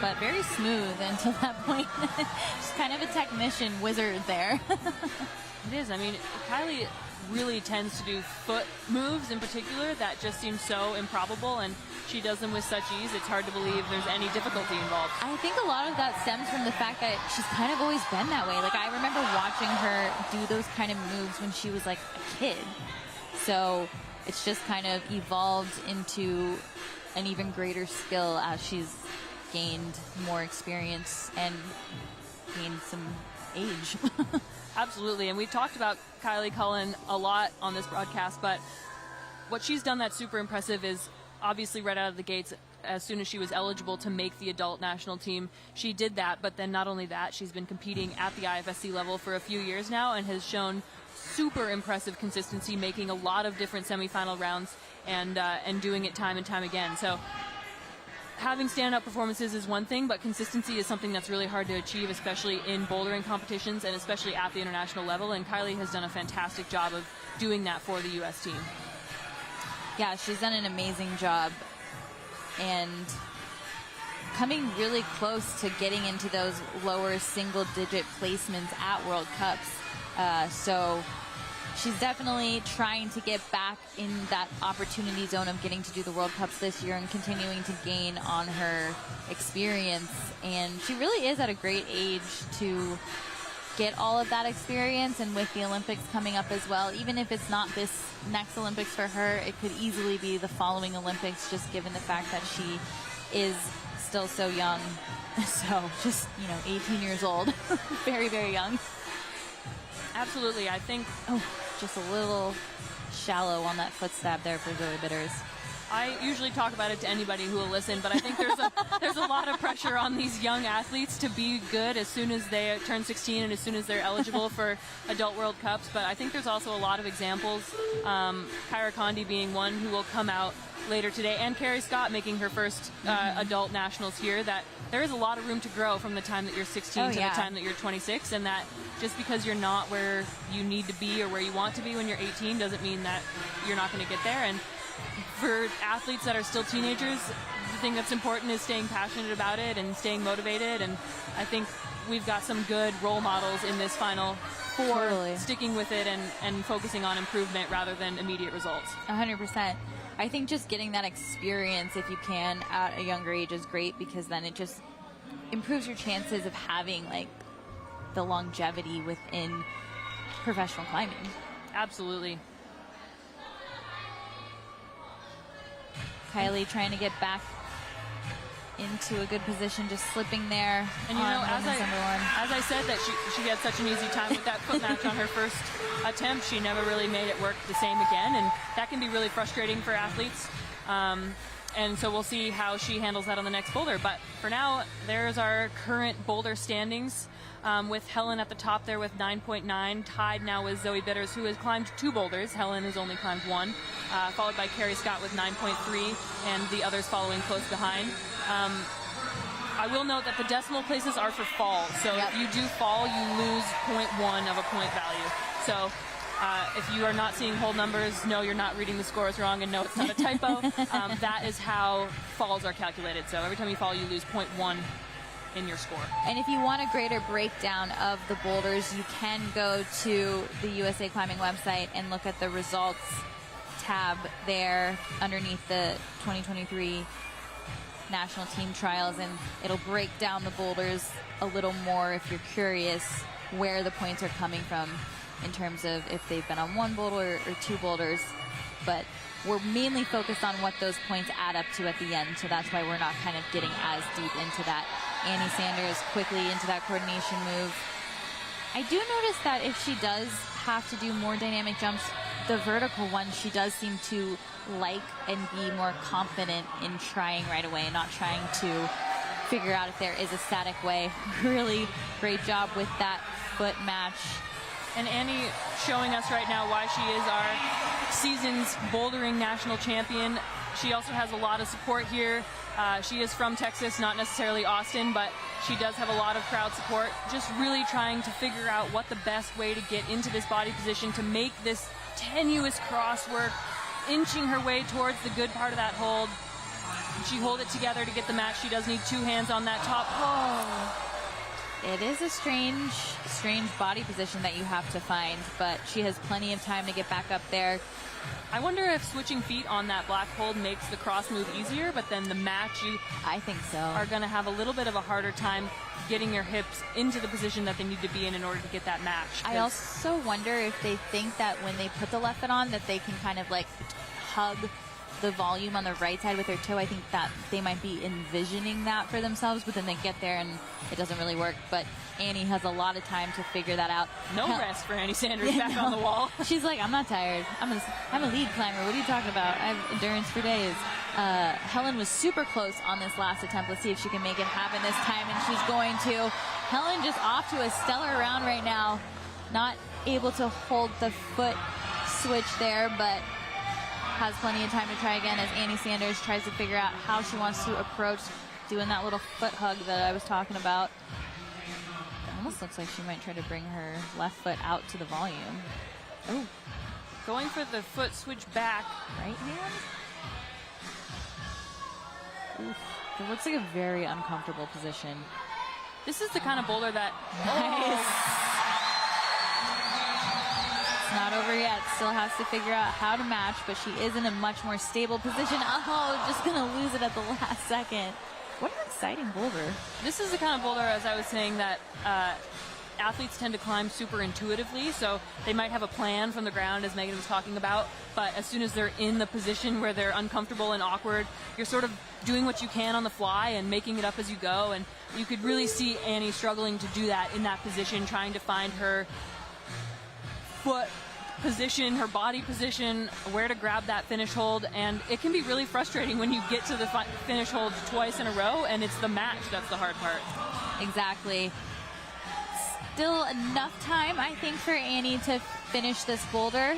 but very smooth until that point. Just kind of a technician wizard there. It is. I mean, Kylie really tends to do foot moves in particular that just seem so improbable, and she does them with such ease, it's hard to believe there's any difficulty involved. I think a lot of that stems from the fact that she's kind of always been that way. Like, I remember watching her do those kind of moves when she was like a kid. So it's just kind of evolved into an even greater skill as she's gained more experience and gained some age. Absolutely, and we've talked about Kylie Cullen a lot on this broadcast, but what she's done that's super impressive is obviously right out of the gates, as soon as she was eligible to make the adult national team, she did that, but then not only that, she's been competing at the IFSC level for a few years now and has shown super impressive consistency, making a lot of different semifinal rounds and doing it time and time again. So having standout performances is one thing, but consistency is something that's really hard to achieve, especially in bouldering competitions and especially at the international level. And Kylie has done a fantastic job of doing that for the U.S. team. Yeah, she's done an amazing job and coming really close to getting into those lower single-digit placements at World Cups. So she's definitely trying to get back in that opportunity zone of getting to do the World Cups this year and continuing to gain on her experience. And she really is at a great age to get all of that experience, and with the Olympics coming up as well, even if it's not this next Olympics for her, it could easily be the following Olympics, just given the fact that she is still so young. So just, 18 years old. Very, very young. Absolutely. I think just a little shallow on that foot stab there for Zoe Bitters. I usually talk about it to anybody who will listen, but I think there's a lot of pressure on these young athletes to be good as soon as they turn 16 and as soon as they're eligible for adult World Cups. But I think there's also a lot of examples, Kyra Conde being one who will come out later today, and Kerry Scott making her first adult nationals here, that there is a lot of room to grow from the time that you're 16 to the time that you're 26, and that just because you're not where you need to be or where you want to be when you're 18 doesn't mean that you're not going to get there. And for athletes that are still teenagers, the thing that's important is staying passionate about it and staying motivated, and I think we've got some good role models in this final for sticking with it and focusing on improvement rather than immediate results. 100%. I think just getting that experience, if you can, at a younger age is great, because then it just improves your chances of having the longevity within professional climbing. Absolutely. Kylie trying to get back into a good position, just slipping there. And you know, as I said that she had such an easy time with that foot match on her first attempt, she never really made it work the same again, and that can be really frustrating for athletes. And so we'll see how she handles that on the next boulder. But for now, there's our current boulder standings, with Helen at the top there with 9.9, tied now with Zoe Bitters, who has climbed 2 boulders. Helen has only climbed 1, followed by Kerry Scott with 9.3, and the others following close behind. I will note that the decimal places are for fall, so if you do fall, you lose 0.1 of a point value. So if you are not seeing whole numbers, no, you're not reading the scores wrong, and no, it's not a typo. That is how falls are calculated. So every time you fall, you lose 0.1 in your score. And if you want a greater breakdown of the boulders, you can go to the USA Climbing website and look at the results tab there underneath the 2023 national team trials, and it'll break down the boulders a little more if you're curious where the points are coming from in terms of if they've been on 1 boulder or 2 boulders. But we're mainly focused on what those points add up to at the end, so that's why we're not kind of getting as deep into that. Annie Sanders quickly into that coordination move. I do notice that if she does have to do more dynamic jumps, the vertical ones she does seem to like and be more confident in trying right away and not trying to figure out if there is a static way. Really great job with that foot match. And Annie showing us right now why she is our season's bouldering national champion. She also has a lot of support here. She is from Texas, not necessarily Austin, but she does have a lot of crowd support. Just really trying to figure out what the best way to get into this body position to make this tenuous cross work, inching her way towards the good part of that hold. She hold it together to get the match. She does need 2 hands on that top. Oh. It is a strange body position that you have to find, but she has plenty of time to get back up there. I wonder if switching feet on that black hold makes the cross move easier, but then the match, I think so, are going to have a little bit of a harder time getting your hips into the position that they need to be in order to get that match. I also wonder if they think that when they put the left foot on that they can kind of like hug the volume on the right side with their toe. I think that they might be envisioning that for themselves, but then they get there and it doesn't really work. But Annie has a lot of time to figure that out. No rest for Annie Sanders back on the wall. She's like, I'm not tired. I'm a lead climber. What are you talking about? I have endurance for days. Helen was super close on this last attempt. Let's see if she can make it happen this time, and she's going to. Helen just off to a stellar round right now. Not able to hold the foot switch there, but has plenty of time to try again as Annie Sanders tries to figure out how she wants to approach doing that little foot hug that I was talking about. It almost looks like she might try to bring her left foot out to the volume. Oh, going for the foot switch back. Right hand? Oof. It looks like a very uncomfortable position. This is the kind of boulder that... Nice. Not over yet. Still has to figure out how to match, but she is in a much more stable position. Oh, just gonna lose it at the last second. What an exciting boulder. This is the kind of boulder, as I was saying, that athletes tend to climb super intuitively, so they might have a plan from the ground, as Megan was talking about, but as soon as they're in the position where they're uncomfortable and awkward, you're sort of doing what you can on the fly and making it up as you go, and you could really see Annie struggling to do that in that position, trying to find her foot position, her body position, where to grab that finish hold, and it can be really frustrating when you get to the finish hold twice in a row, and it's the match that's the hard part. Exactly. Still enough time, I think, for Annie to finish this boulder.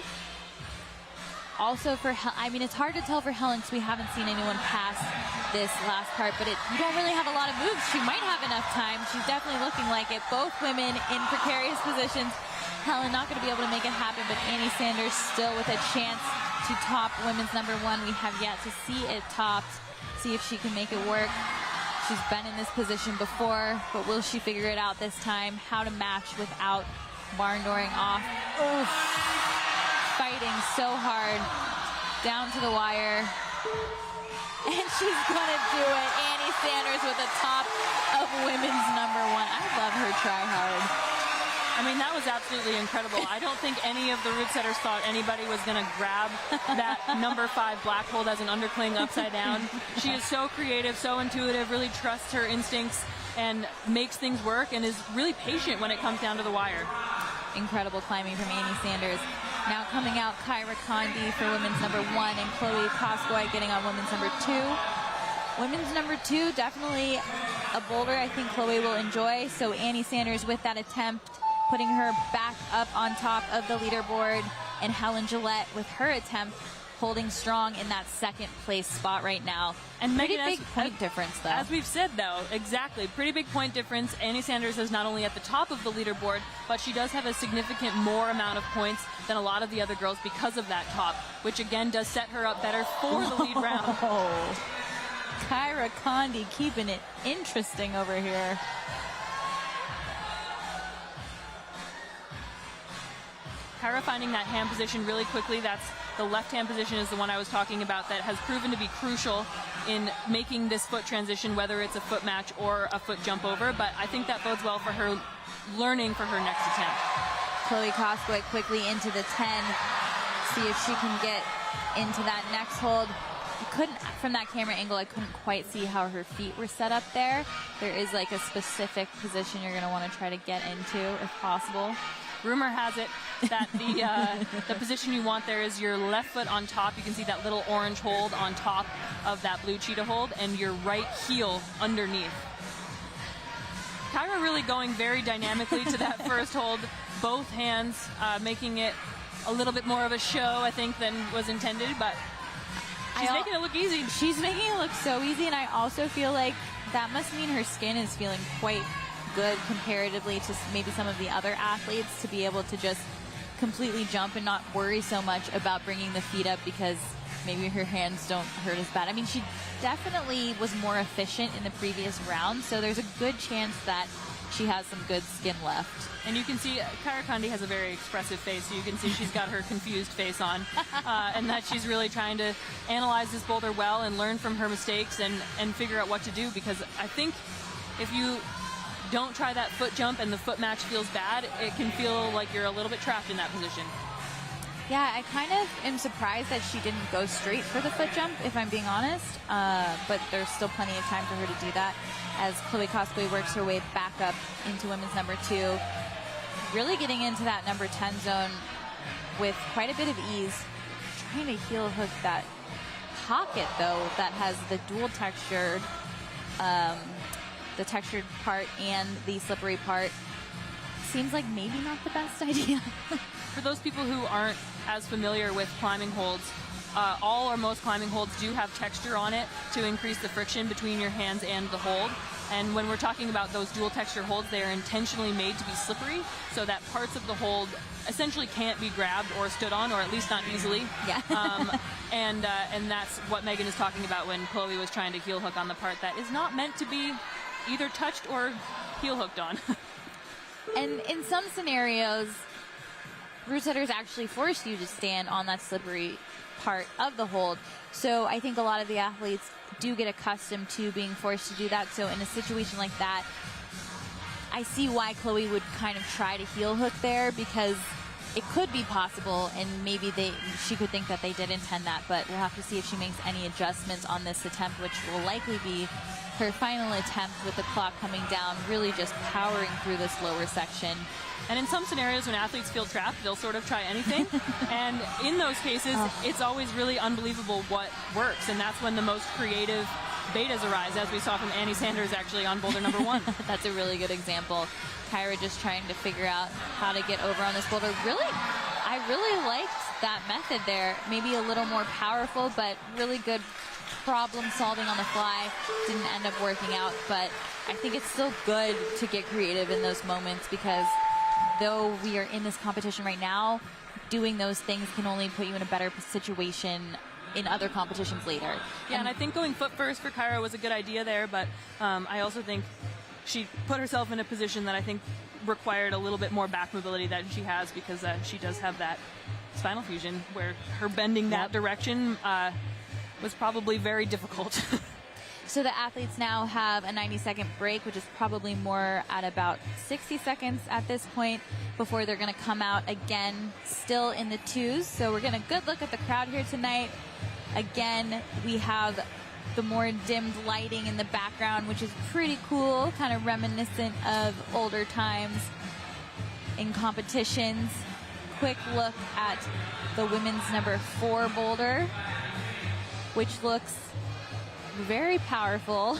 Also for it's hard to tell for Helen because we haven't seen anyone pass this last part, but you don't really have a lot of moves. She might have enough time. She's definitely looking like it. Both women in precarious positions. Helen not going to be able to make it happen, but Annie Sanders still with a chance to top women's #1. We have yet to see it topped. See if she can make it work. She's been in this position before, but will she figure it out this time? How to match without barn dooring off. Oof. Fighting so hard. Down to the wire. And she's going to do it. Annie Sanders with the top of women's #1. I love her try hard. I mean, that was absolutely incredible. I don't think any of the route setters thought anybody was going to grab that number 5 black hold as an undercling upside down. She is so creative, so intuitive, really trusts her instincts and makes things work and is really patient when it comes down to the wire. Incredible climbing from Annie Sanders. Now coming out, Kyra Conde for women's number 1 and Chloe Coscoy getting on women's number 2. Women's number 2, definitely a boulder I think Chloe will enjoy. So Annie Sanders with that attempt, putting her back up on top of the leaderboard, and Helen Gillette with her attempt holding strong in that second place spot right now. And pretty Megan, big point difference though. As we've said though, exactly, pretty big point difference. Annie Sanders is not only at the top of the leaderboard, but she does have a significant more amount of points than a lot of the other girls because of that top, which again does set her up better for the lead round. Kyra Conde keeping it interesting over here. Kyra finding that hand position really quickly. That's the left-hand position is the one I was talking about that has proven to be crucial in making this foot transition, whether it's a foot match or a foot jump over. But I think that bodes well for her learning for her next attempt. Chloe Coscoy quickly into the 10. See if she can get into that next hold. From that camera angle, I couldn't quite see how her feet were set up there. There is like a specific position you're going to want to try to get into if possible. Rumor has it that the position you want there is your left foot on top. You can see that little orange hold on top of that blue cheetah hold, and your right heel underneath. Kyra really going very dynamically to that first hold, both hands making it a little bit more of a show, I think, than was intended, but she's making it look easy. She's making it look so easy, and I also feel like that must mean her skin is feeling quite good comparatively to maybe some of the other athletes, to be able to just completely jump and not worry so much about bringing the feet up because maybe her hands don't hurt as bad. I mean, she definitely was more efficient in the previous round, so there's a good chance that she has some good skin left. And you can see Kyra Conde has a very expressive face, so you can see she's got her confused face on, and that she's really trying to analyze this boulder well and learn from her mistakes and figure out what to do, because I think if you don't try that foot jump and the foot match feels bad, it can feel like you're a little bit trapped in that position. Yeah, I kind of am surprised that she didn't go straight for the foot jump, if I'm being honest, but there's still plenty of time for her to do that as Chloe Coscoy works her way back up into women's number 2, really getting into that number 10 zone with quite a bit of ease, trying to heel hook that pocket though that has the dual textured the textured part and the slippery part. Seems like maybe not the best idea. For those people who aren't as familiar with climbing holds, all or most climbing holds do have texture on it to increase the friction between your hands and the hold. And when we're talking about those dual texture holds, they are intentionally made to be slippery so that parts of the hold essentially can't be grabbed or stood on, or at least not easily. Yeah. And that's what Megan is talking about when Chloe was trying to heel hook on the part that is not meant to be either touched or heel hooked on. And in some scenarios, route setters actually force you to stand on that slippery part of the hold. So I think a lot of the athletes do get accustomed to being forced to do that. So in a situation like that, I see why Chloe would kind of try to heel hook there, because it could be possible, and maybe she could think that they did intend that, but we'll have to see if she makes any adjustments on this attempt, which will likely be her final attempt with the clock coming down, really just powering through this lower section. And in some scenarios when athletes feel trapped, they'll sort of try anything. And in those cases, it's always really unbelievable what works. And that's when the most creative betas arise, as we saw from Annie Sanders actually on boulder number 1. That's a really good example. Kyra just trying to figure out how to get over on this boulder. I really liked that method there. Maybe a little more powerful, but really good problem solving on the fly. Didn't end up working out, but I think it's still good to get creative in those moments, because though we are in this competition right now, doing those things can only put you in a better situation in other competitions later. Yeah, and I think going foot first for Kyra was a good idea there, but I also think she put herself in a position that I think required a little bit more back mobility than she has, because she does have that spinal fusion where her bending that direction was probably very difficult. So the athletes now have a 90-second break, which is probably more at about 60 seconds at this point before they're going to come out again, still in the twos. So we're getting a good look at the crowd here tonight. Again, we have the more dimmed lighting in the background, which is pretty cool, kind of reminiscent of older times in competitions. Quick look at the women's number 4 boulder, which looks very powerful.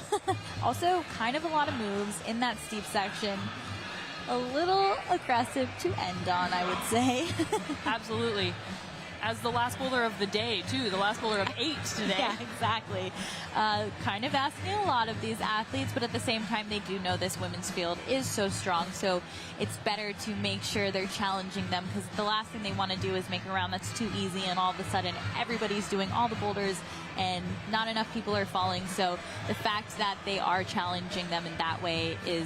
Also kind of a lot of moves in that steep section. A little aggressive to end on, I would say. Absolutely. As the last boulder of the day, too. The last boulder of 8 today. Yeah, exactly. Kind of asking a lot of these athletes, but at the same time, they do know this women's field is so strong, so it's better to make sure they're challenging them, because the last thing they want to do is make a round that's too easy, and all of a sudden, everybody's doing all the boulders, and not enough people are falling. So the fact that they are challenging them in that way is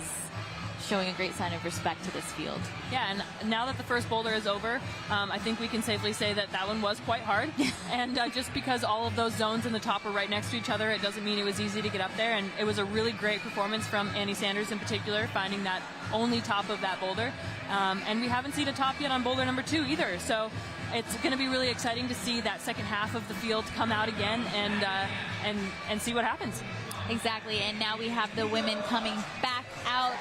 showing a great sign of respect to this field. Yeah, and now that the first boulder is over, I think we can safely say that that one was quite hard. And just because all of those zones in the top are right next to each other, it doesn't mean it was easy to get up there. And it was a really great performance from Annie Sanders in particular, finding that only top of that boulder. And we haven't seen a top yet on boulder number 2 either. So it's going to be really exciting to see that second half of the field come out again and see what happens. Exactly, and now we have the women coming back out.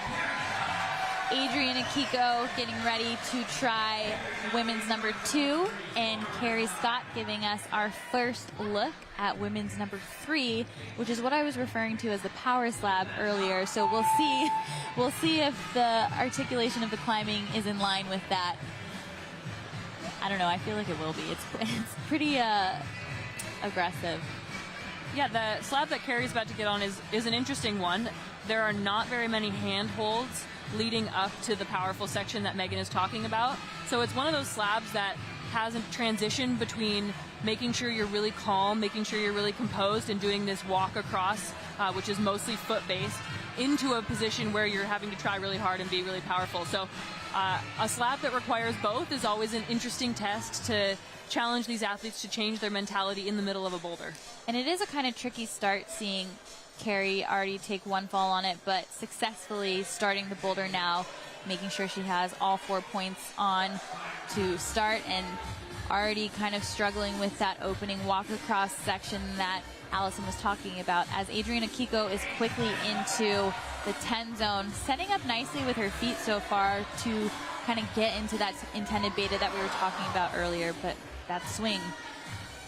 Adrain and Kiko getting ready to try women's number 2, and Kerry Scott giving us our first look at women's number 3, which is what I was referring to as the power slab earlier. So we'll see if the articulation of the climbing is in line with that. I don't know, I feel like it will be. It's pretty aggressive. Yeah, the slab that Kerry's about to get on is an interesting one. There are not very many handholds leading up to the powerful section that Megan is talking about. So it's one of those slabs that has a transition between making sure you're really calm, making sure you're really composed, and doing this walk across, which is mostly foot-based, into a position where you're having to try really hard and be really powerful. So a slab that requires both is always an interesting test to challenge these athletes to change their mentality in the middle of a boulder. And it is a kind of tricky start, seeing Kerry already take one fall on it, but successfully starting the boulder now, making sure she has all 4 points on to start, and already kind of struggling with that opening walk across section that Allison was talking about, as Adrain Akiko is quickly into the 10 zone, setting up nicely with her feet so far to kind of get into that intended beta that we were talking about earlier, but that swing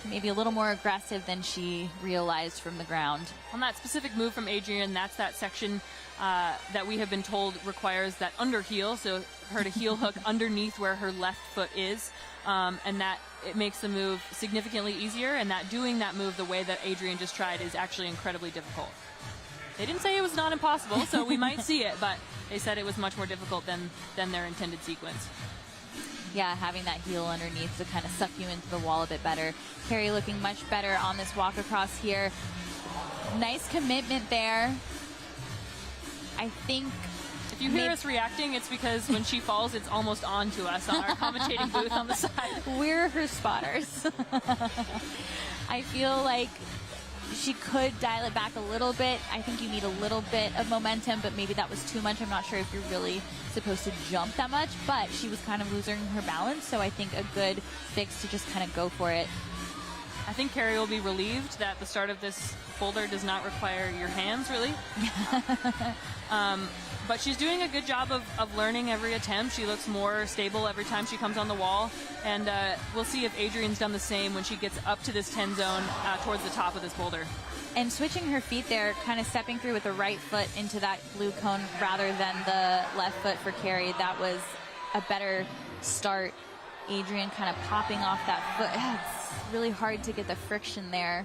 maybe a little more aggressive than she realized from the ground. On that specific move from Adrain, that's that section that we have been told requires that under heel, so her to heel hook underneath where her left foot is, and that it makes the move significantly easier, and that doing that move the way that Adrain just tried is actually incredibly difficult. They didn't say it was not impossible, so we might see it, but they said it was much more difficult than their intended sequence. Yeah, having that heel underneath to kind of suck you into the wall a bit better. Kerry looking much better on this walk across here. Nice commitment there. I think if you hear us reacting, it's because when she falls, it's almost on to us on our commentating booth on the side. We're her spotters. I feel like she could dial it back a little bit. I think you need a little bit of momentum, but maybe that was too much. I'm not sure if you're really supposed to jump that much, but she was kind of losing her balance, so I think a good fix to just kind of go for it. I think Kerry will be relieved that the start of this boulder does not require your hands, really. But she's doing a good job of learning every attempt. She looks more stable every time she comes on the wall, and we'll see if Adrian's done the same when she gets up to this 10 zone towards the top of this boulder. And switching her feet there, kind of stepping through with the right foot into that blue cone rather than the left foot for Kerry, that was a better start. Adrain kind of popping off that foot. It's really hard to get the friction there.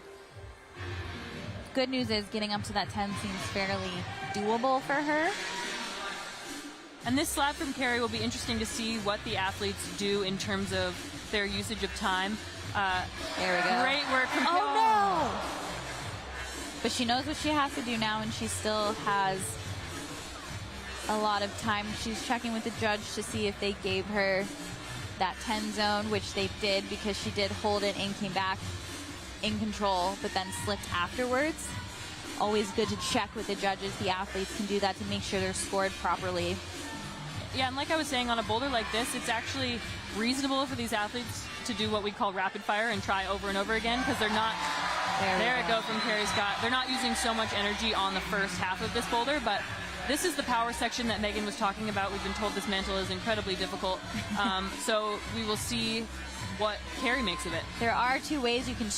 Good news is getting up to that 10 seems fairly doable for her. And this slab from Kerry will be interesting to see what the athletes do in terms of their usage of time. There we go. Great work from Kerry. Oh, no! But she knows what she has to do now, and she still has a lot of time. She's checking with the judge to see if they gave her that 10 zone, which they did, because she did hold it and came back in control, but then slipped afterwards. always good to check with the judges. The athletes can do that to make sure they're scored properly. Yeah, and like I was saying, on a boulder like this, it's actually reasonable for these athletes to do what we call rapid fire and try over and over again, because they're not, there it go from Kerry Scott, they're not using so much energy on the first half of this boulder, but this is the power section that Megan was talking about. We've been told this mantle is incredibly difficult, so we will see what Kerry makes of it. There are two ways you can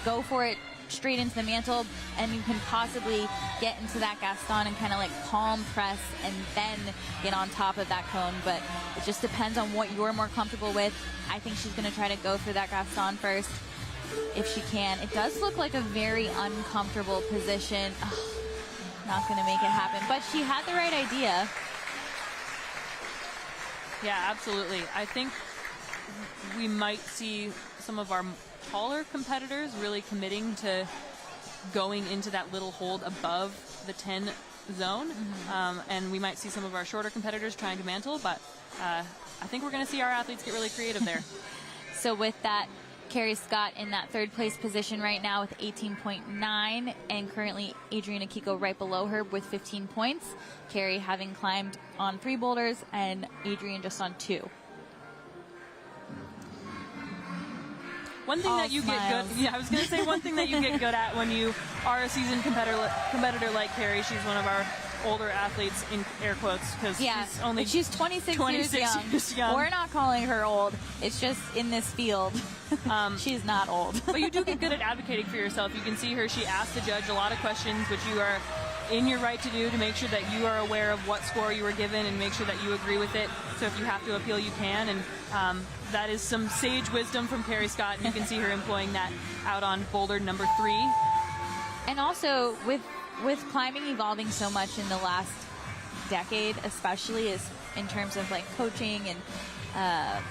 go for it straight into the mantle, and you can possibly get into that Gaston and kind of like palm press and then get on top of that cone, but it just depends on what you're more comfortable with. I think she's going to try to go for that Gaston first if she can. It does look like a very uncomfortable position. Ugh, not going to make it happen, but she had the right idea. Yeah, absolutely. I think we might see some of our taller competitors really committing to going into that little hold above the 10 zone, and we might see some of our shorter competitors trying to mantle, but I think we're going to see our athletes get really creative there. So with that, Kerry Scott in that third place position right now with 18.9, and currently Adrian Akiko right below her with 15 points. Kerry having climbed on 3 boulders and Adrian just on 2. One thing that you get good, yeah, I was going to say one thing that you get good at when you are a seasoned competitor like Kerry. She's one of our older athletes in air quotes, because she's 26 years young. We're not calling her old. It's just in this field, she's not old. But you do get good at advocating for yourself. You can see her. She asked the judge a lot of questions, which you are in your right to do, to make sure that you are aware of what score you were given and make sure that you agree with it. So if you have to appeal, you can. And that is some sage wisdom from Kerry Scott, and you can see her employing that out on boulder number 3. And also with climbing evolving so much in the last decade, especially is in terms of like coaching and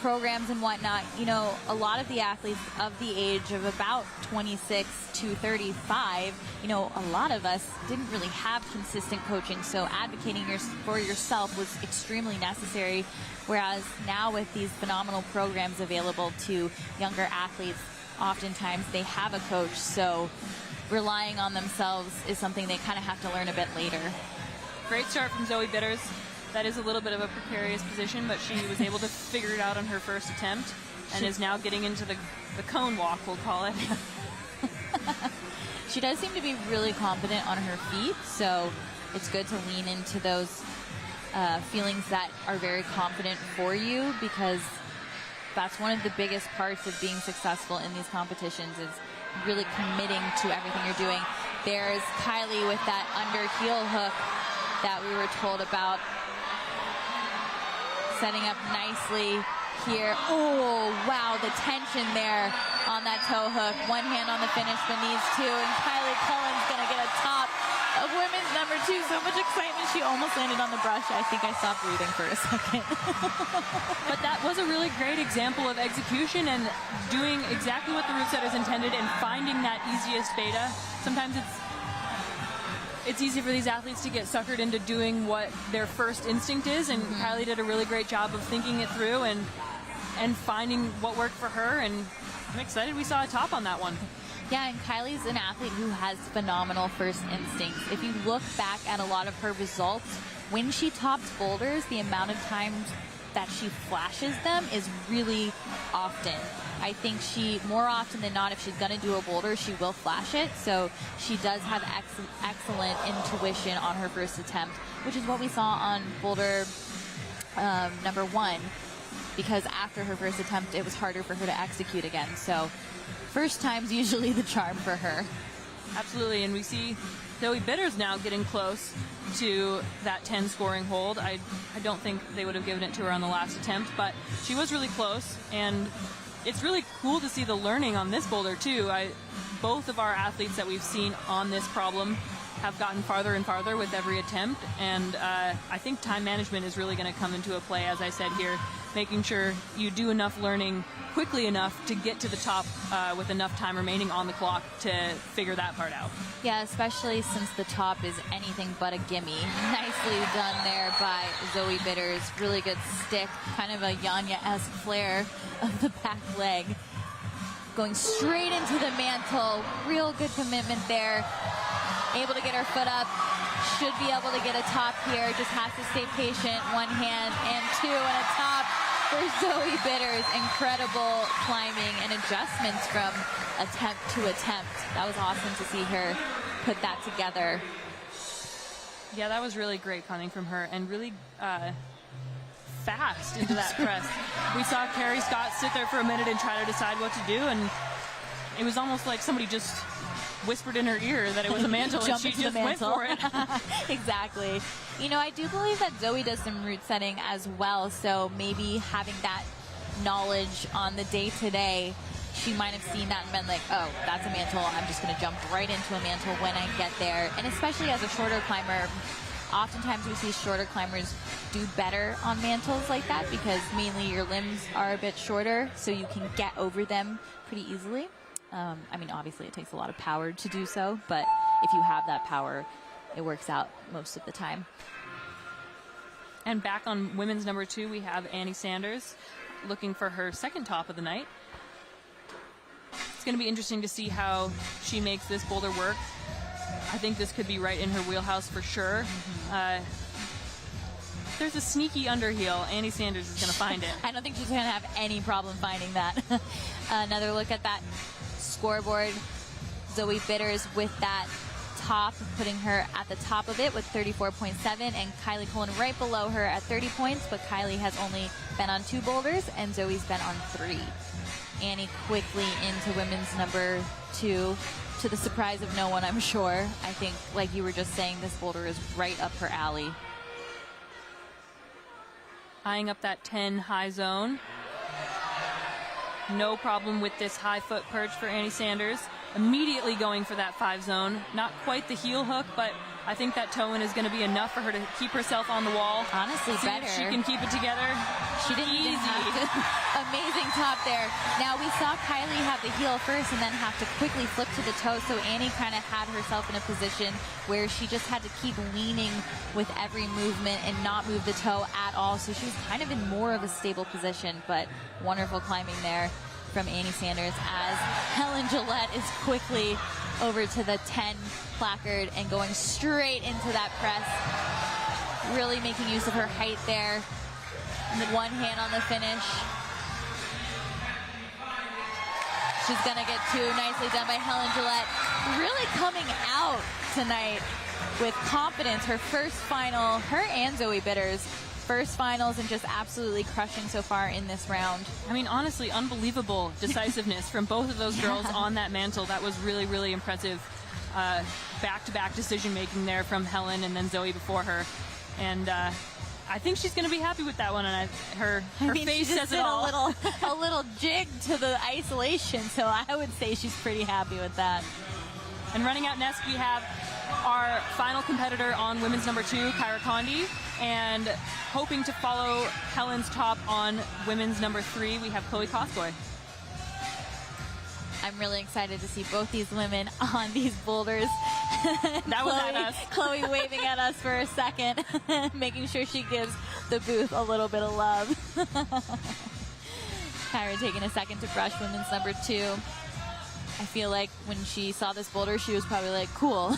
programs and whatnot, you know, a lot of the athletes of the age of about 26 to 35, you know, a lot of us didn't really have consistent coaching, so advocating for yourself was extremely necessary, whereas now with these phenomenal programs available to younger athletes, oftentimes they have a coach, so relying on themselves is something they kind of have to learn a bit later. Great start from Zoe Bitters. That is a little bit of a precarious position, but she was able to figure it out on her first attempt and is now getting into the cone walk, we'll call it. She does seem to be really confident on her feet, so it's good to lean into those feelings that are very confident for you, because that's one of the biggest parts of being successful in these competitions, is really committing to everything you're doing. There's Kylie with that under heel hook that we were told about, setting up nicely here. Oh, wow, the tension there on that toe hook. One hand on the finish, the knees too, and Kylie Cullen's going to get a top of women's number 2. So much excitement, she almost landed on the brush. I think I stopped breathing for a second. But that was a really great example of execution and doing exactly what the route setters intended and finding that easiest beta. Sometimes it's easy for these athletes to get suckered into doing what their first instinct is, and Kylie did a really great job of thinking it through and finding what worked for her, and I'm excited we saw a top on that one. Yeah, and Kylie's an athlete who has phenomenal first instincts. If you look back at a lot of her results, when she tops boulders, the amount of times that she flashes them is really often. I think she, more often than not, if she's going to do a boulder, she will flash it. So she does have excellent intuition on her first attempt, which is what we saw on boulder number 1, because after her first attempt, it was harder for her to execute again. So first time's usually the charm for her. Absolutely, and we see Zoe Bitters now getting close to that 10 scoring hold. I don't think they would have given it to her on the last attempt, but she was really close, and it's really cool to see the learning on this boulder too. Both of our athletes that we've seen on this problem have gotten farther and farther with every attempt, and I think time management is really going to come into a play, as I said here, making sure you do enough learning quickly enough to get to the top with enough time remaining on the clock to figure that part out. Yeah, especially since the top is anything but a gimme. Nicely done there by Zoe Bitters. Really good stick, kind of a Yanya-esque flare of the back leg. going straight into the mantle. Real good commitment there. Able to get her foot up. Should be able to get a top here. Just has to stay patient. One hand and two and a top for Zoe Bitters. Incredible climbing and adjustments from attempt to attempt. That was awesome to see her put that together. Yeah, that was really great climbing from her, and really fast into that press. We saw Kerry Scott sit there for a minute and try to decide what to do, and it was almost like somebody just whispered in her ear that it was a mantle and she just went for it. Exactly. You know, I do believe that Zoe does some route setting as well, so maybe having that knowledge on the day-to-day, she might have seen that and been like, oh, that's a mantle, I'm just going to jump right into a mantle when I get there. And especially as a shorter climber, oftentimes we see shorter climbers do better on mantles like that because mainly your limbs are a bit shorter, so you can get over them pretty easily. I mean, obviously it takes a lot of power to do so, but if you have that power, it works out most of the time. And back on women's number 2, we have Annie Sanders looking for her second top of the night. It's going to be interesting to see how she makes this boulder work. I think this could be right in her wheelhouse for sure. There's a sneaky underheel. Annie Sanders is going to find it. I don't think she's going to have any problem finding that. Another look at that scoreboard. Zoe Bitters with that top, putting her at the top of it with 34.7, and Kylie Cullen right below her at 30 points, but Kylie has only been on 2 boulders and Zoe's been on 3. Annie quickly into women's number 2, to the surprise of no one, I'm sure. I think, like you were just saying, this boulder is right up her alley. Eyeing up that 10 high zone. No problem with this high foot perch for Annie Sanders. Immediately going for that 5 zone. Not quite the heel hook, but I think that toe-in is going to be enough for her to keep herself on the wall. Honestly, see better. If she can keep it together. She didn't even have to. Amazing top there. Now we saw Kylie have the heel first and then have to quickly flip to the toe, so Annie kind of had herself in a position where she just had to keep leaning with every movement and not move the toe at all, so she was kind of in more of a stable position, but wonderful climbing there from Annie Sanders as Helen Gillette is quickly over to the 10 placard and going straight into that press. Really making use of her height there. And one hand on the finish. She's gonna get 2. Nicely done by Helen Gillette. Really coming out tonight with confidence. Her first final, her and Zoe Bitters, first finals, and just absolutely crushing so far in this round. I mean, honestly, unbelievable decisiveness from both of those girls on that mantle. That was really, really impressive. Back-to-back decision-making there from Helen and then Zoe before her. And I think she's going to be happy with that one, and her face says it all. A little jig to the isolation, so I would say she's pretty happy with that. And running out next, we have our final competitor on women's number 2, Kyra Conde, and hoping to follow Helen's top on women's number 3, we have Chloe Coscoy. I'm really excited to see both these women on these boulders. That was at us. Chloe waving at us for a second, making sure she gives the booth a little bit of love. Kyra taking a second to brush women's number 2. I feel like when she saw this boulder, she was probably like, cool,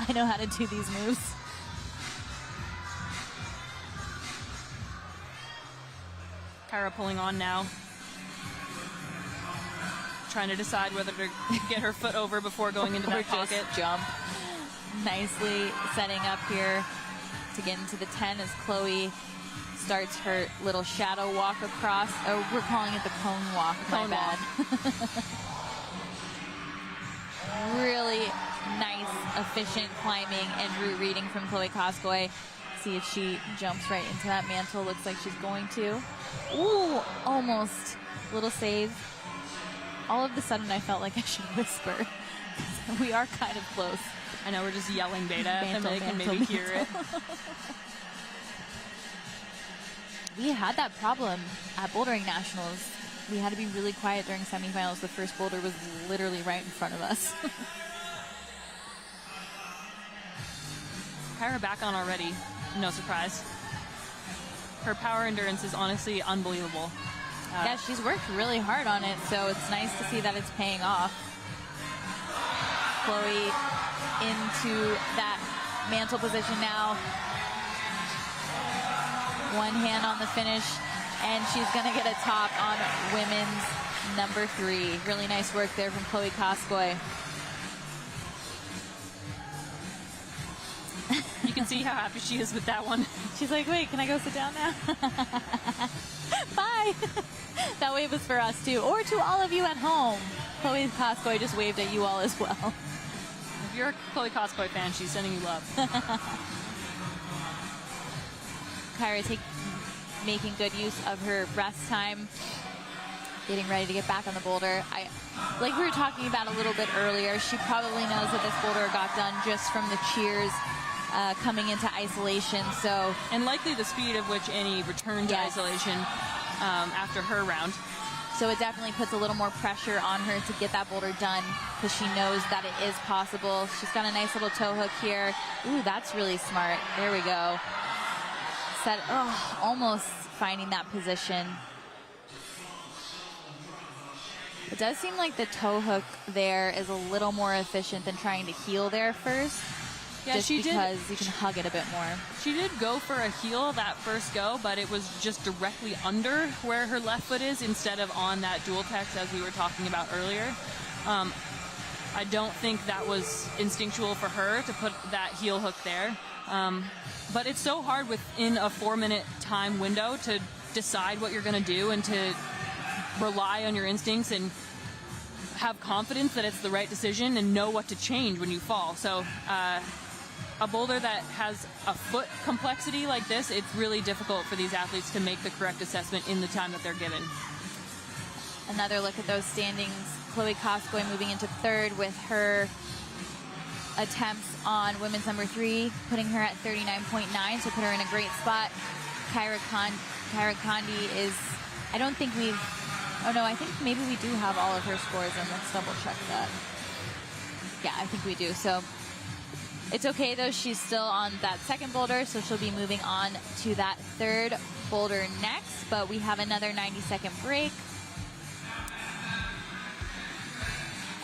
I know how to do these moves. Kyra pulling on now. Trying to decide whether to get her foot over before going into that pocket. Jump. Nicely setting up here to get into the 10 as Chloe starts her little shadow walk across. Oh, we're calling it the cone walk. My bad. Really nice, efficient climbing and route reading from Chloe Coscoy. See if she jumps right into that mantle. Looks like she's going to. Ooh, almost. Little save. All of a sudden, I felt like I should whisper. We are kind of close. I know, we're just yelling beta at them. They can maybe hear it. We had that problem at Bouldering Nationals. We had to be really quiet during semifinals. The first boulder was literally right in front of us. Kyra back on already. No surprise. Her power endurance is honestly unbelievable. Yeah, she's worked really hard on it, so it's nice to see that it's paying off. Chloe into that mantle position now. One hand on the finish, and she's going to get a top on women's number 3. Really nice work there from Chloe Coscoy. You can see how happy she is with that one. She's like, wait, can I go sit down now? Bye. That wave was for us too, or to all of you at home. Chloe Coscoy just waved at you all as well. If you're a Chloe Coscoy fan, she's sending you love. Kyra making good use of her rest time, getting ready to get back on the boulder. Like we were talking about a little bit earlier, she probably knows that this boulder got done just from the cheers coming into isolation. So, and likely the speed of which Annie returned to isolation after her round. So it definitely puts a little more pressure on her to get that boulder done because she knows that it is possible. She's got a nice little toe hook here. Ooh, that's really smart. There we go. Almost finding that position. It does seem like the toe hook there is a little more efficient than trying to heel there first. Yeah, just because you can hug it a bit more. She did go for a heel that first go, but it was just directly under where her left foot is instead of on that dual text as we were talking about earlier. I don't think that was instinctual for her to put that heel hook there. But it's so hard within a 4-minute time window to decide what you're going to do and to rely on your instincts and have confidence that it's the right decision and know what to change when you fall. So a boulder that has a foot complexity like this, it's really difficult for these athletes to make the correct assessment in the time that they're given. Another look at those standings. Chloe Coscoy moving into 3rd with her attempts on women's number 3, putting her at 39.9, so put her in a great spot. Kyra Conde is, I don't think we've, oh no, I think maybe we do have all of her scores, and let's double check that. Yeah, I think we do. So it's okay though, she's still on that 2nd boulder, so she'll be moving on to that 3rd boulder next, but we have another 90-second break.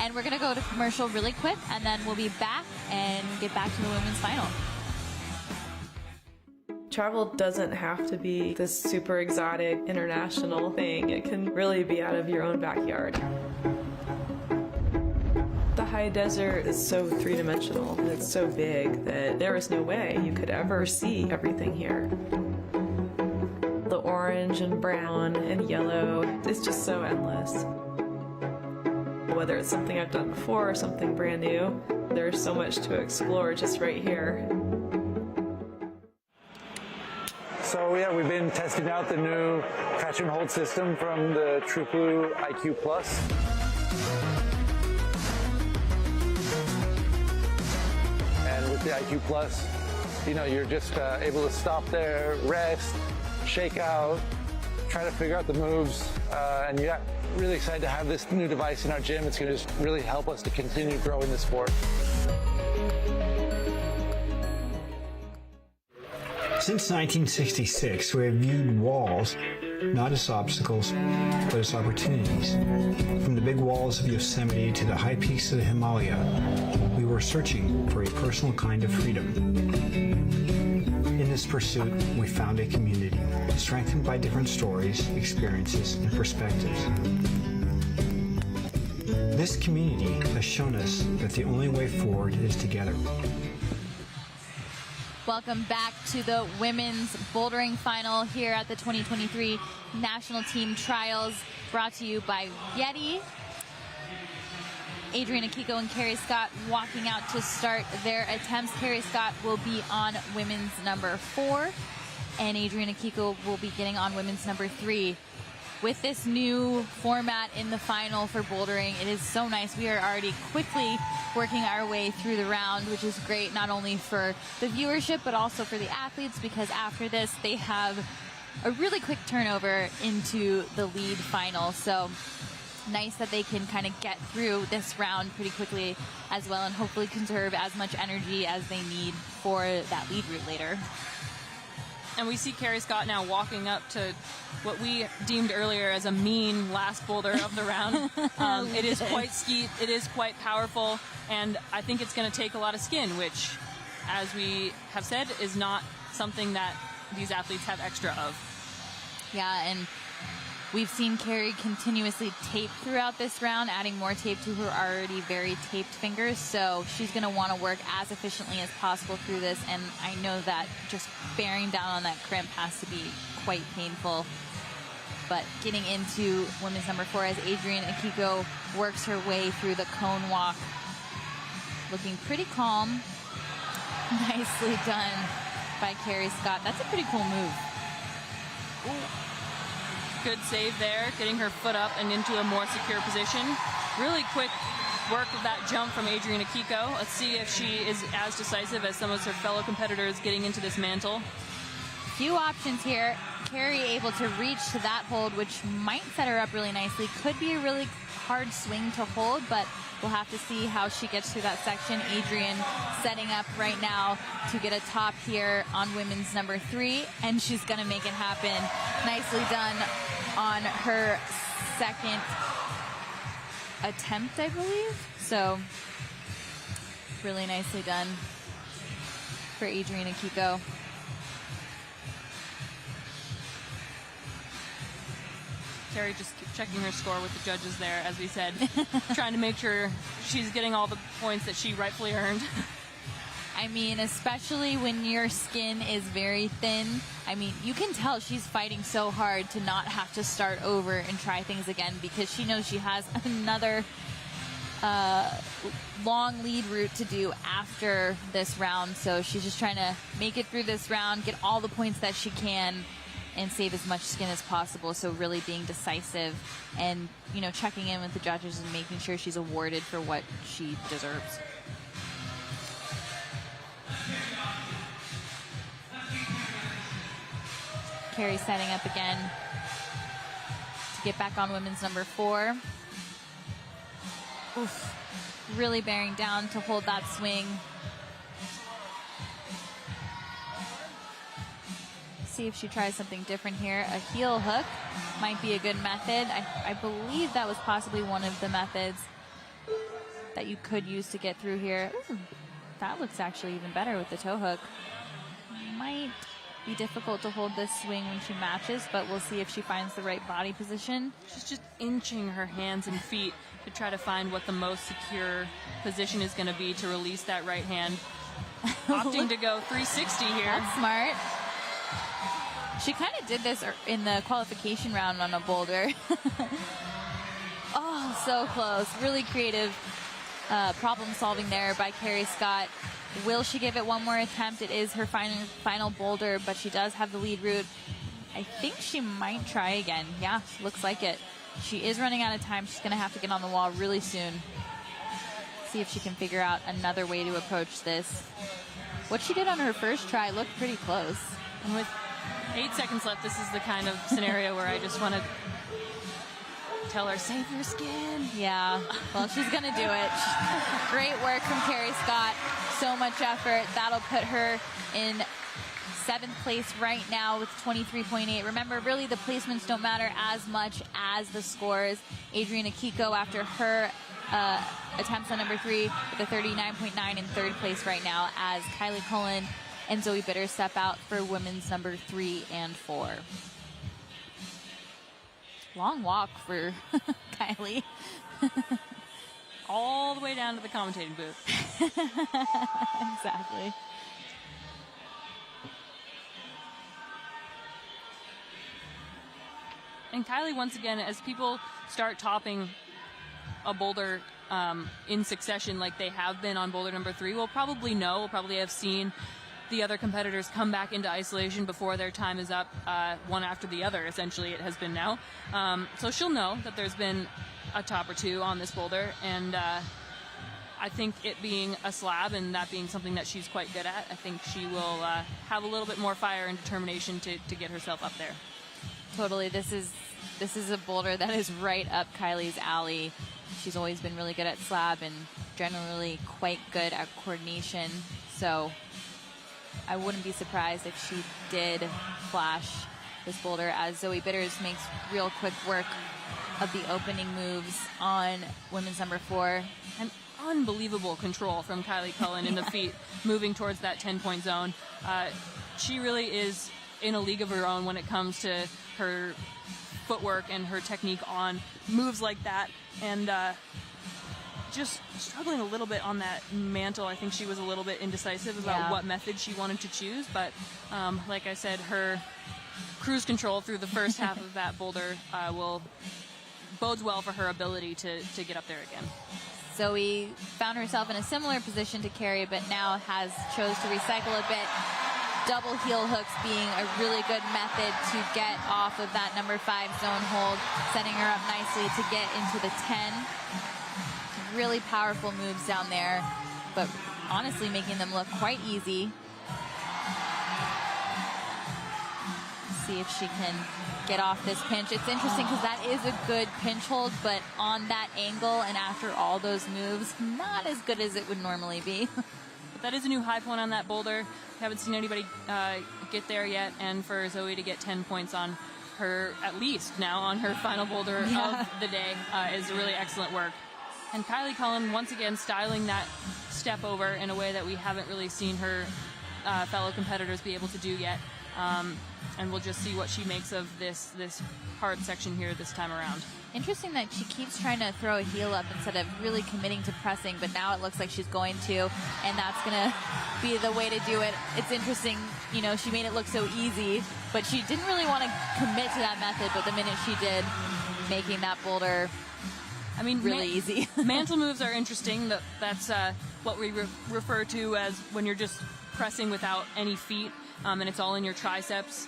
And we're going to go to commercial really quick, and then we'll be back and get back to the women's final. Travel doesn't have to be this super exotic international thing. It can really be out of your own backyard. The high desert is so three-dimensional, and it's so big that there is no way you could ever see everything here. The orange and brown and yellow is just so endless. Whether it's something I've done before or something brand new, there's so much to explore just right here. So yeah, we've been testing out the new catch and hold system from the TruBlue IQ Plus. And with the IQ Plus, you know, you're just able to stop there, rest, shake out, try to figure out the moves, and yeah, really excited to have this new device in our gym. It's going to just really help us to continue growing the sport. Since 1966, we have viewed walls not as obstacles, but as opportunities. From the big walls of Yosemite to the high peaks of the Himalaya, we were searching for a personal kind of freedom. In this pursuit, we found a community, strengthened by different stories, experiences, and perspectives. This community has shown us that the only way forward is together. Welcome back to the women's bouldering final here at the 2023 National Team Trials, brought to you by YETI. Adrain Akiko and Kerry Scott walking out to start their attempts. Kerry Scott will be on women's number 4, and Adrain Akiko will be getting on women's number 3. With this new format in the final for bouldering, it is so nice. We are already quickly working our way through the round, which is great not only for the viewership but also for the athletes, because after this they have a really quick turnover into the lead final. So nice that they can kind of get through this round pretty quickly as well, and hopefully conserve as much energy as they need for that lead route later. And we see Kerry Scott now walking up to what we deemed earlier as a mean last boulder of the round. It is quite steep, it is quite powerful, and I think it's going to take a lot of skin, which, as we have said, is not something that these athletes have extra of. Yeah, and we've seen Kerry continuously tape throughout this round, adding more tape to her already very taped fingers. So she's going to want to work as efficiently as possible through this. And I know that just bearing down on that crimp has to be quite painful. But getting into women's number 4 as Adrain Akiko works her way through the cone walk, looking pretty calm. Nicely done by Kerry Scott. That's a pretty cool move. Good save there, getting her foot up and into a more secure position. Really quick work of that jump from Adrain Akiko. Let's see if she is as decisive as some of her fellow competitors getting into this mantle. Few options here. Kerry able to reach to that hold, which might set her up really nicely. Could be a really hard swing to hold, but we'll have to see how she gets through that section. Adrain setting up right now to get a top here on women's number 3, and she's going to make it happen. Nicely done on her second attempt, I believe. So really nicely done for Adrain Akiko. Kerry just checking her score with the judges there, as we said, trying to make sure she's getting all the points that she rightfully earned. I mean, especially when your skin is very thin. I mean, you can tell she's fighting so hard to not have to start over and try things again, because she knows she has another long lead route to do after this round. So she's just trying to make it through this round, get all the points that she can, and save as much skin as possible. So really being decisive and, you know, checking in with the judges and making sure she's awarded for what she deserves. Kerry setting up again to get back on women's number 4. Oof. Really bearing down to hold that swing. See if she tries something different here. A heel hook might be a good method. I believe that was possibly one of the methods that you could use to get through here. Ooh, that looks actually even better with the toe hook. Might be difficult to hold this swing when she matches, but we'll see if she finds the right body position. She's just inching her hands and feet to try to find what the most secure position is going to be to release that right hand. Opting to go 360 here. That's smart. She kind of did this in the qualification round on a boulder. Oh, so close. Really creative problem solving there by Kerry Scott. Will she give it one more attempt? It is her final boulder, but she does have the lead route. I think she might try again. Yeah, looks like it. She is running out of time. She's going to have to get on the wall really soon. See if she can figure out another way to approach this. What she did on her first try looked pretty close. And with 8 seconds left, this is the kind of scenario where I just want to tell her, save your skin. Yeah, well, she's going to do it. Great work from Kerry Scott. So much effort. That'll put her in 7th place right now with 23.8. Remember, really the placements don't matter as much as the scores. Adrain Akiko, after her attempts on number 3, with a 39.9 in 3rd place right now, as Kylie, Cullen, and Zoe Bitters step out for women's number 3 and 4. Long walk for Kylie. All the way down to the commentating booth. Exactly. And Kylie, once again, as people start topping a boulder in succession like they have been on boulder number 3, we'll probably have seen the other competitors come back into isolation before their time is up, one after the other, essentially it has been now. So she'll know that there's been a top or two on this boulder, and I think it being a slab and that being something that she's quite good at, I think she will have a little bit more fire and determination to get herself up there. Totally. This is a boulder that is right up Kylie's alley. She's always been really good at slab and generally quite good at coordination. So I wouldn't be surprised if she did flash this boulder, as Zoe Bitters makes real quick work of the opening moves on women's number 4. And unbelievable control from Kylie Cullen in the feet, moving towards that 10-point zone. She really is in a league of her own when it comes to her footwork and her technique on moves like that. And just struggling a little bit on that mantle. I think she was a little bit indecisive about what method she wanted to choose. But like I said, her cruise control through the first half of that boulder bodes well for her ability to get up there again. Zoe found herself in a similar position to Kerry, but now has chose to recycle a bit. Double heel hooks being a really good method to get off of that number 5 zone hold, setting her up nicely to get into the 10. Really powerful moves down there, but honestly making them look quite easy. See if she can get off this pinch. It's interesting because that is a good pinch hold, but on that angle and after all those moves, not as good as it would normally be. But that is a new high point on that boulder. We haven't seen anybody get there yet, and for Zoe to get 10 points on her, at least now, on her final boulder of the day is really excellent work. And Kylie Cullen, once again, styling that step over in a way that we haven't really seen her fellow competitors be able to do yet. And we'll just see what she makes of this hard section here this time around. Interesting that she keeps trying to throw a heel up instead of really committing to pressing, but now it looks like she's going to, and that's going to be the way to do it. It's interesting, you know, she made it look so easy, but she didn't really want to commit to that method, but the minute she did, making that boulder really easy. Mantle moves are interesting. That's what we refer to as when you're just pressing without any feet, and it's all in your triceps.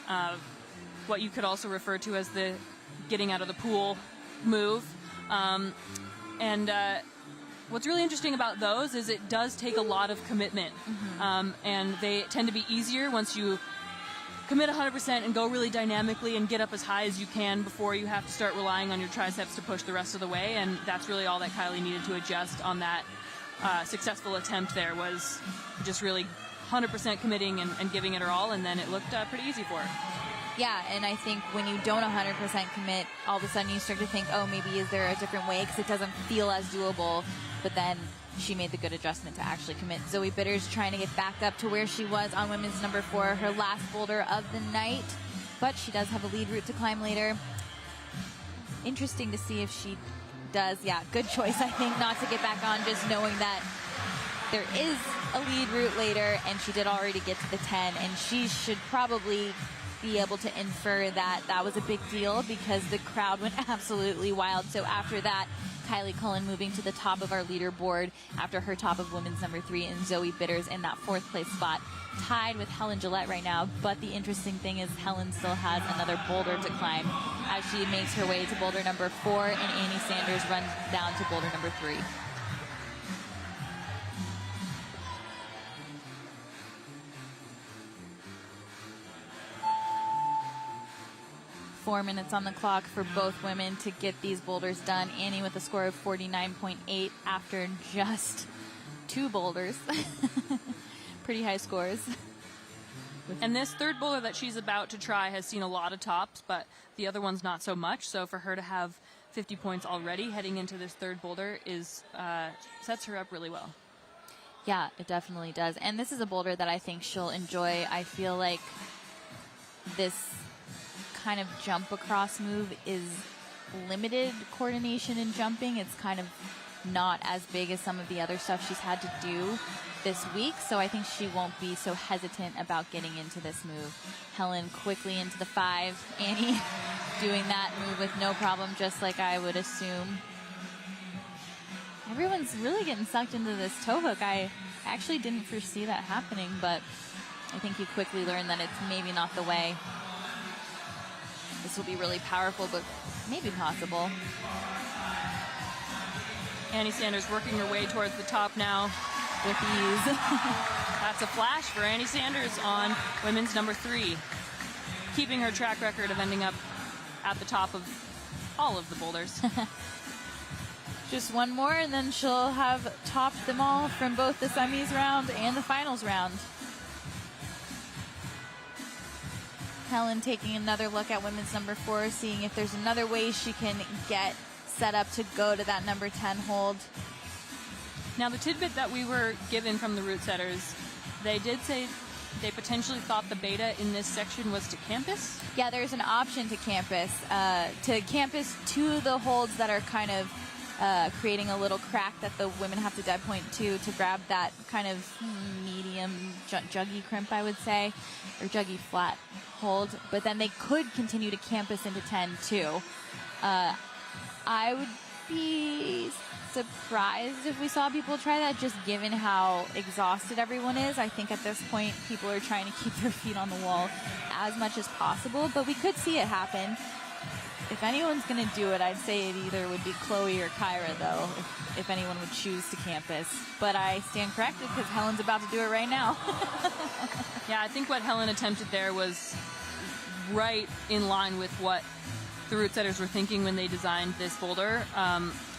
What you could also refer to as the getting out of the pool move. What's really interesting about those is it does take a lot of commitment, and they tend to be easier once you commit 100% and go really dynamically and get up as high as you can before you have to start relying on your triceps to push the rest of the way. And that's really all that Kylie needed to adjust on that successful attempt there, was just really 100% committing and giving it her all, and then it looked pretty easy for her. Yeah, and I think when you don't 100% commit, all of a sudden you start to think, oh, maybe is there a different way, because it doesn't feel as doable. But then she made the good adjustment to actually commit. Zoe Bitters trying to get back up to where she was on women's number 4, her last boulder of the night. But she does have a lead route to climb later. Interesting to see if she does. Yeah, good choice, I think, not to get back on, just knowing that there is a lead route later, and she did already get to the 10, and she should probably be able to infer that that was a big deal because the crowd went absolutely wild. So after that, Kylie Cullen moving to the top of our leaderboard after her top of women's number 3, and Zoe Bitters in that 4th place spot, tied with Helen Gillette right now. But the interesting thing is Helen still has another boulder to climb as she makes her way to boulder number 4, and Annie Sanders runs down to boulder number 3. 4 minutes on the clock for both women to get these boulders done. Annie with a score of 49.8 after just 2 boulders. Pretty high scores. And this third boulder that she's about to try has seen a lot of tops, but the other one's not so much. So for her to have 50 points already heading into this third boulder is sets her up really well. Yeah, it definitely does. And this is a boulder that I think she'll enjoy. I feel like this kind of jump across move is limited coordination in jumping. It's kind of not as big as some of the other stuff she's had to do this week, so I think she won't be so hesitant about getting into this move. Helen quickly into the 5. Annie doing that move with no problem, just like I would assume. Everyone's really getting sucked into this toe hook. I actually didn't foresee that happening, but I think you quickly learn that it's maybe not the way. This will be really powerful, but maybe possible. Annie Sanders working her way towards the top now with ease. That's a flash for Annie Sanders on women's number 3. Keeping her track record of ending up at the top of all of the boulders. Just one more, and then she'll have topped them all from both the semis round and the finals round. Helen taking another look at women's number 4, seeing if there's another way she can get set up to go to that number 10 hold. Now, the tidbit that we were given from the route setters, they did say they potentially thought the beta in this section was to campus. Yeah, there's an option to campus to the holds that are kind of creating a little crack that the women have to dead point to grab that kind of medium juggy crimp, I would say, or juggy flat hold. But then they could continue to campus into 10 too. I would be surprised if we saw people try that, just given how exhausted everyone is. I think at this point people are trying to keep their feet on the wall as much as possible, but we could see it happen. If anyone's going to do it, I'd say it either would be Chloe or Kyra, though, if anyone would choose to campus. But I stand corrected because Helen's about to do it right now. Yeah, I think what Helen attempted there was right in line with what the route setters were thinking when they designed this boulder.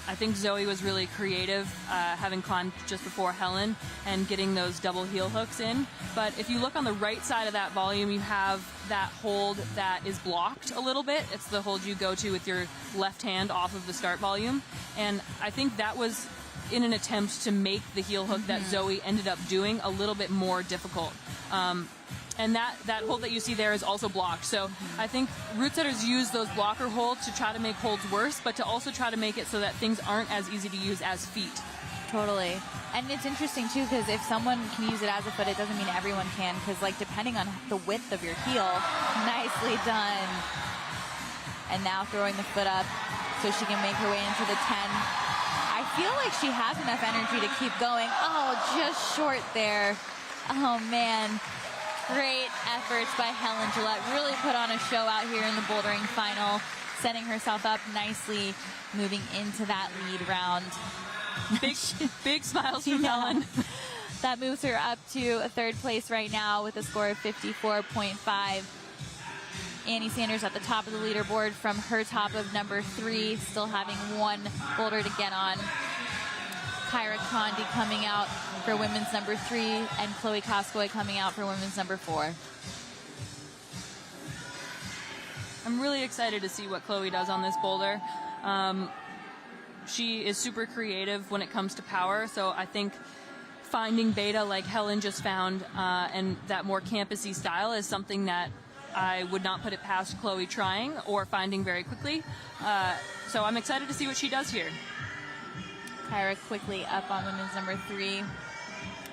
I think Zoe was really creative, having climbed just before Helen and getting those double heel hooks in. But if you look on the right side of that volume, you have that hold that is blocked a little bit. It's the hold you go to with your left hand off of the start volume. And I think that was in an attempt to make the heel hook that Zoe ended up doing a little bit more difficult. And that hold that you see there is also blocked. So I think route setters use those blocker holds to try to make holds worse, but to also try to make it so that things aren't as easy to use as feet. Totally. And it's interesting, too, because if someone can use it as a foot, it doesn't mean everyone can, because, like, depending on the width of your heel, nicely done. And now throwing the foot up so she can make her way into the 10. I feel like she has enough energy to keep going. Oh, just short there. Oh, man. Great efforts by Helen Gillette. Really put on a show out here in the bouldering final, setting herself up nicely, moving into that lead round. Big smiles from Helen. That moves her up to a third place right now with a score of 54.5. Annie Sanders at the top of the leaderboard from her top of number 3, still having one boulder to get on. Kyra Conde coming out for women's number 3, and Chloe Coscoy coming out for women's number 4. I'm really excited to see what Chloe does on this boulder. She is super creative when it comes to power, so I think finding beta like Helen just found and that more campusy style is something that I would not put it past Chloe trying or finding very quickly. So I'm excited to see what she does here. Kyra quickly up on women's number 3,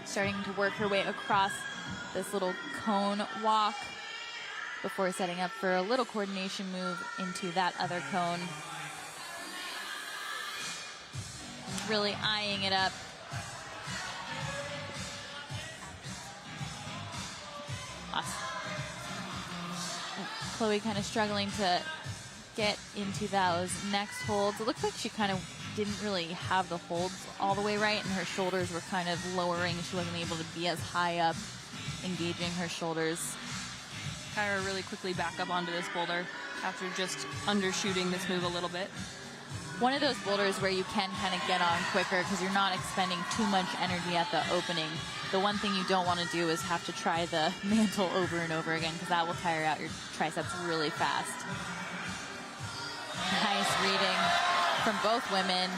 starting to work her way across this little cone walk before setting up for a little coordination move into that other cone. Really eyeing it up. Chloe kind of struggling to get into those next holds. It looks like she kind of didn't really have the holds all the way right, and her shoulders were kind of lowering. She wasn't able to be as high up, engaging her shoulders. Kyra really quickly back up onto this boulder after just undershooting this move a little bit. One of those boulders where you can kind of get on quicker because you're not expending too much energy at the opening. The one thing you don't want to do is have to try the mantle over and over again, because that will tire out your triceps really fast. Nice reading from both women.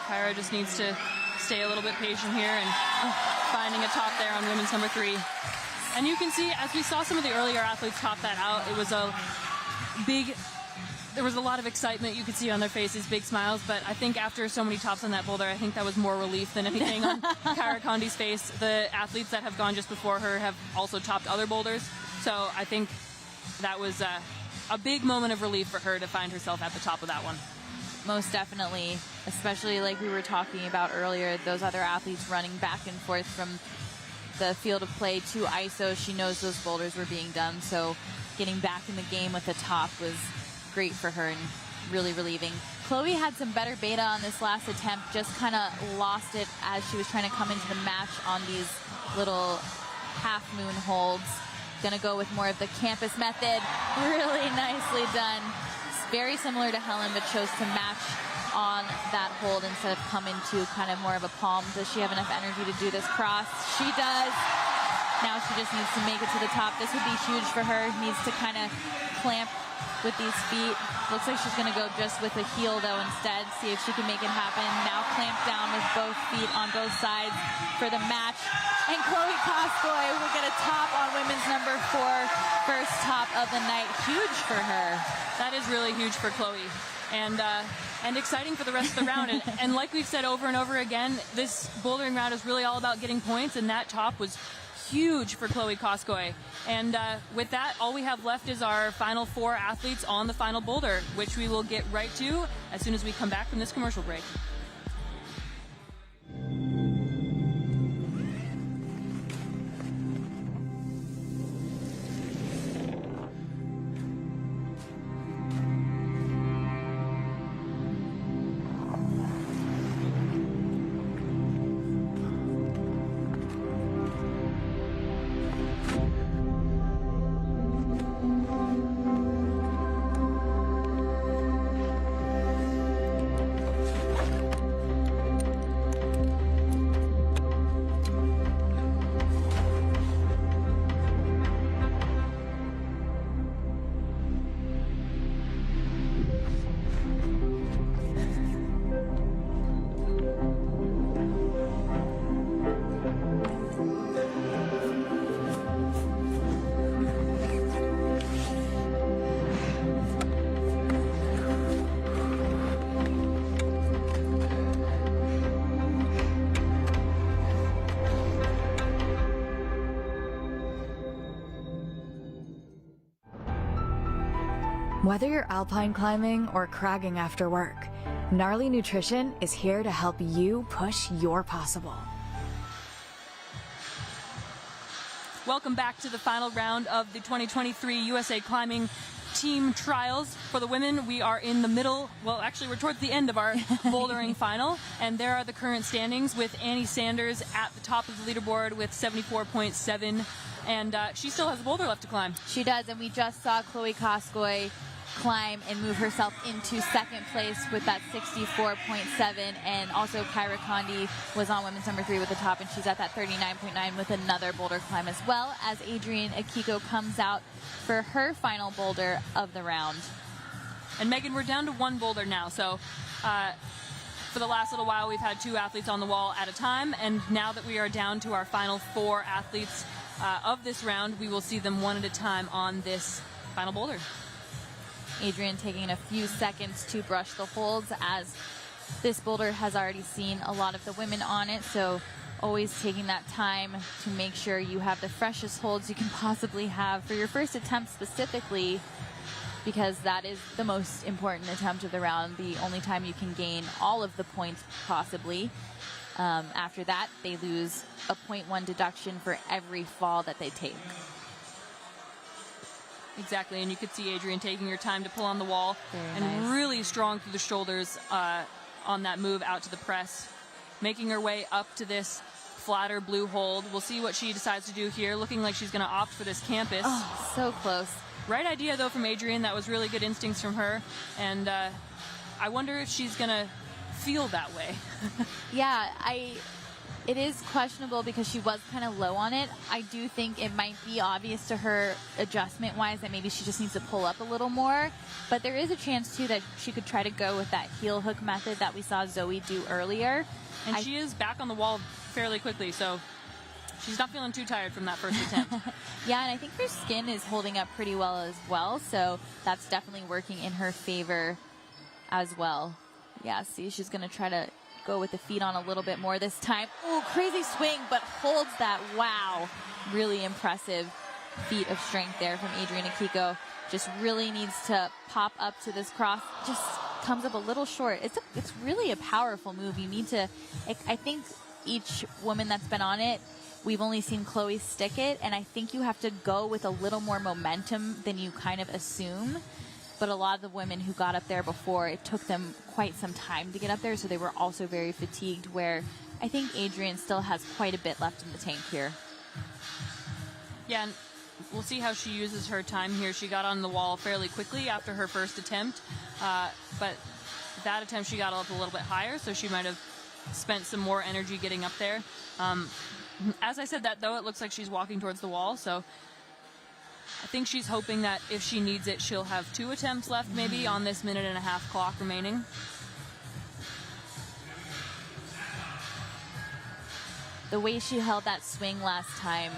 Kyra just needs to stay a little bit patient here and finding a top there on women's number 3. And you can see, as we saw some of the earlier athletes top that out, it was a big... There was a lot of excitement you could see on their faces, big smiles, but I think after so many tops on that boulder, I think that was more relief than anything on Kyra Conde's face. The athletes that have gone just before her have also topped other boulders, so I think that was a big moment of relief for her to find herself at the top of that one. Most definitely, especially like we were talking about earlier, those other athletes running back and forth from the field of play to ISO. She knows those boulders were being done, so getting back in the game with the top was great for her and really relieving. Chloe had some better beta on this last attempt, just kind of lost it as she was trying to come into the match on these little half moon holds. Gonna go with more of the campus method. Really nicely done. It's very similar to Helen, but chose to match on that hold instead of come into kind of more of a palm. Does she have enough energy to do this cross? She does. Now she just needs to make it to the top. This would be huge for her. Needs to kind of clamp with these feet. Looks like she's going to go just with a heel, though, instead. See if she can make it happen. Now clamp down with both feet on both sides for the match. And Chloe Coscoy will get a top on women's number 4. First top of the night. Huge for her. That is really huge for Chloe. And exciting for the rest of the round. And like we've said over and over again, this bouldering round is really all about getting points, and that top was huge for Chloe Coscoy. And with that, all we have left is our final 4 athletes on the final boulder, which we will get right to as soon as we come back from this commercial break. Whether you're alpine climbing or cragging after work, Gnarly Nutrition is here to help you push your possible. Welcome back to the final round of the 2023 USA Climbing Team Trials. For the women, we are in the middle, well, actually, we're towards the end of our bouldering final, and there are the current standings with Annie Sanders at the top of the leaderboard with 74.7, and she still has a boulder left to climb. She does, and we just saw Chloe Coscoy climb and move herself into second place with that 64.7, and also Kyra Conde was on women's number 3 with the top, and she's at that 39.9 with another boulder climb, as well as Adrain Akiko comes out for her final boulder of the round. And Megan, we're down to 1 boulder now, so for the last little while we've had 2 athletes on the wall at a time, and now that we are down to our final 4 athletes of this round, we will see them one at a time on this final boulder. Adrain taking a few seconds to brush the holds, as this boulder has already seen a lot of the women on it, so always taking that time to make sure you have the freshest holds you can possibly have for your first attempt specifically, because that is the most important attempt of the round, the only time you can gain all of the points possibly. After that, they lose a 0.1 deduction for every fall that they take. Exactly, and you could see Adrain taking her time to pull on the wall. Very and nice. Really strong through the shoulders on that move out to the press, making her way up to this flatter blue hold. We'll see what she decides to do here, looking like she's going to opt for this campus. Oh, so close. Right idea, though, from Adrain. That was really good instincts from her, and I wonder if she's going to feel that way. Yeah, it is questionable because she was kind of low on it. I do think it might be obvious to her adjustment-wise that maybe she just needs to pull up a little more. But there is a chance, too, that she could try to go with that heel hook method that we saw Zoe do earlier. And she is back on the wall fairly quickly, so she's not feeling too tired from that first attempt. Yeah, and I think her skin is holding up pretty well as well, so that's definitely working in her favor as well. Yeah, see, she's going to try to go with the feet on a little bit more this time. Ooh, crazy swing, but holds that. Wow. Really impressive feat of strength there from Adrain Akiko. Just really needs to pop up to this cross. Just comes up a little short. It's really a powerful move. You need to, I think each woman that's been on it, we've only seen Chloe stick it, and I think you have to go with a little more momentum than you kind of assume. But a lot of the women who got up there before, it took them quite some time to get up there, so they were also very fatigued, where I think Adrain still has quite a bit left in the tank here. Yeah, and we'll see how she uses her time here. She got on the wall fairly quickly after her first attempt, but that attempt she got up a little bit higher, so she might have spent some more energy getting up there. As I said that, though, it looks like she's walking towards the wall, so I think she's hoping that if she needs it, she'll have 2 attempts left maybe on this 1.5-minute clock remaining. The way she held that swing last time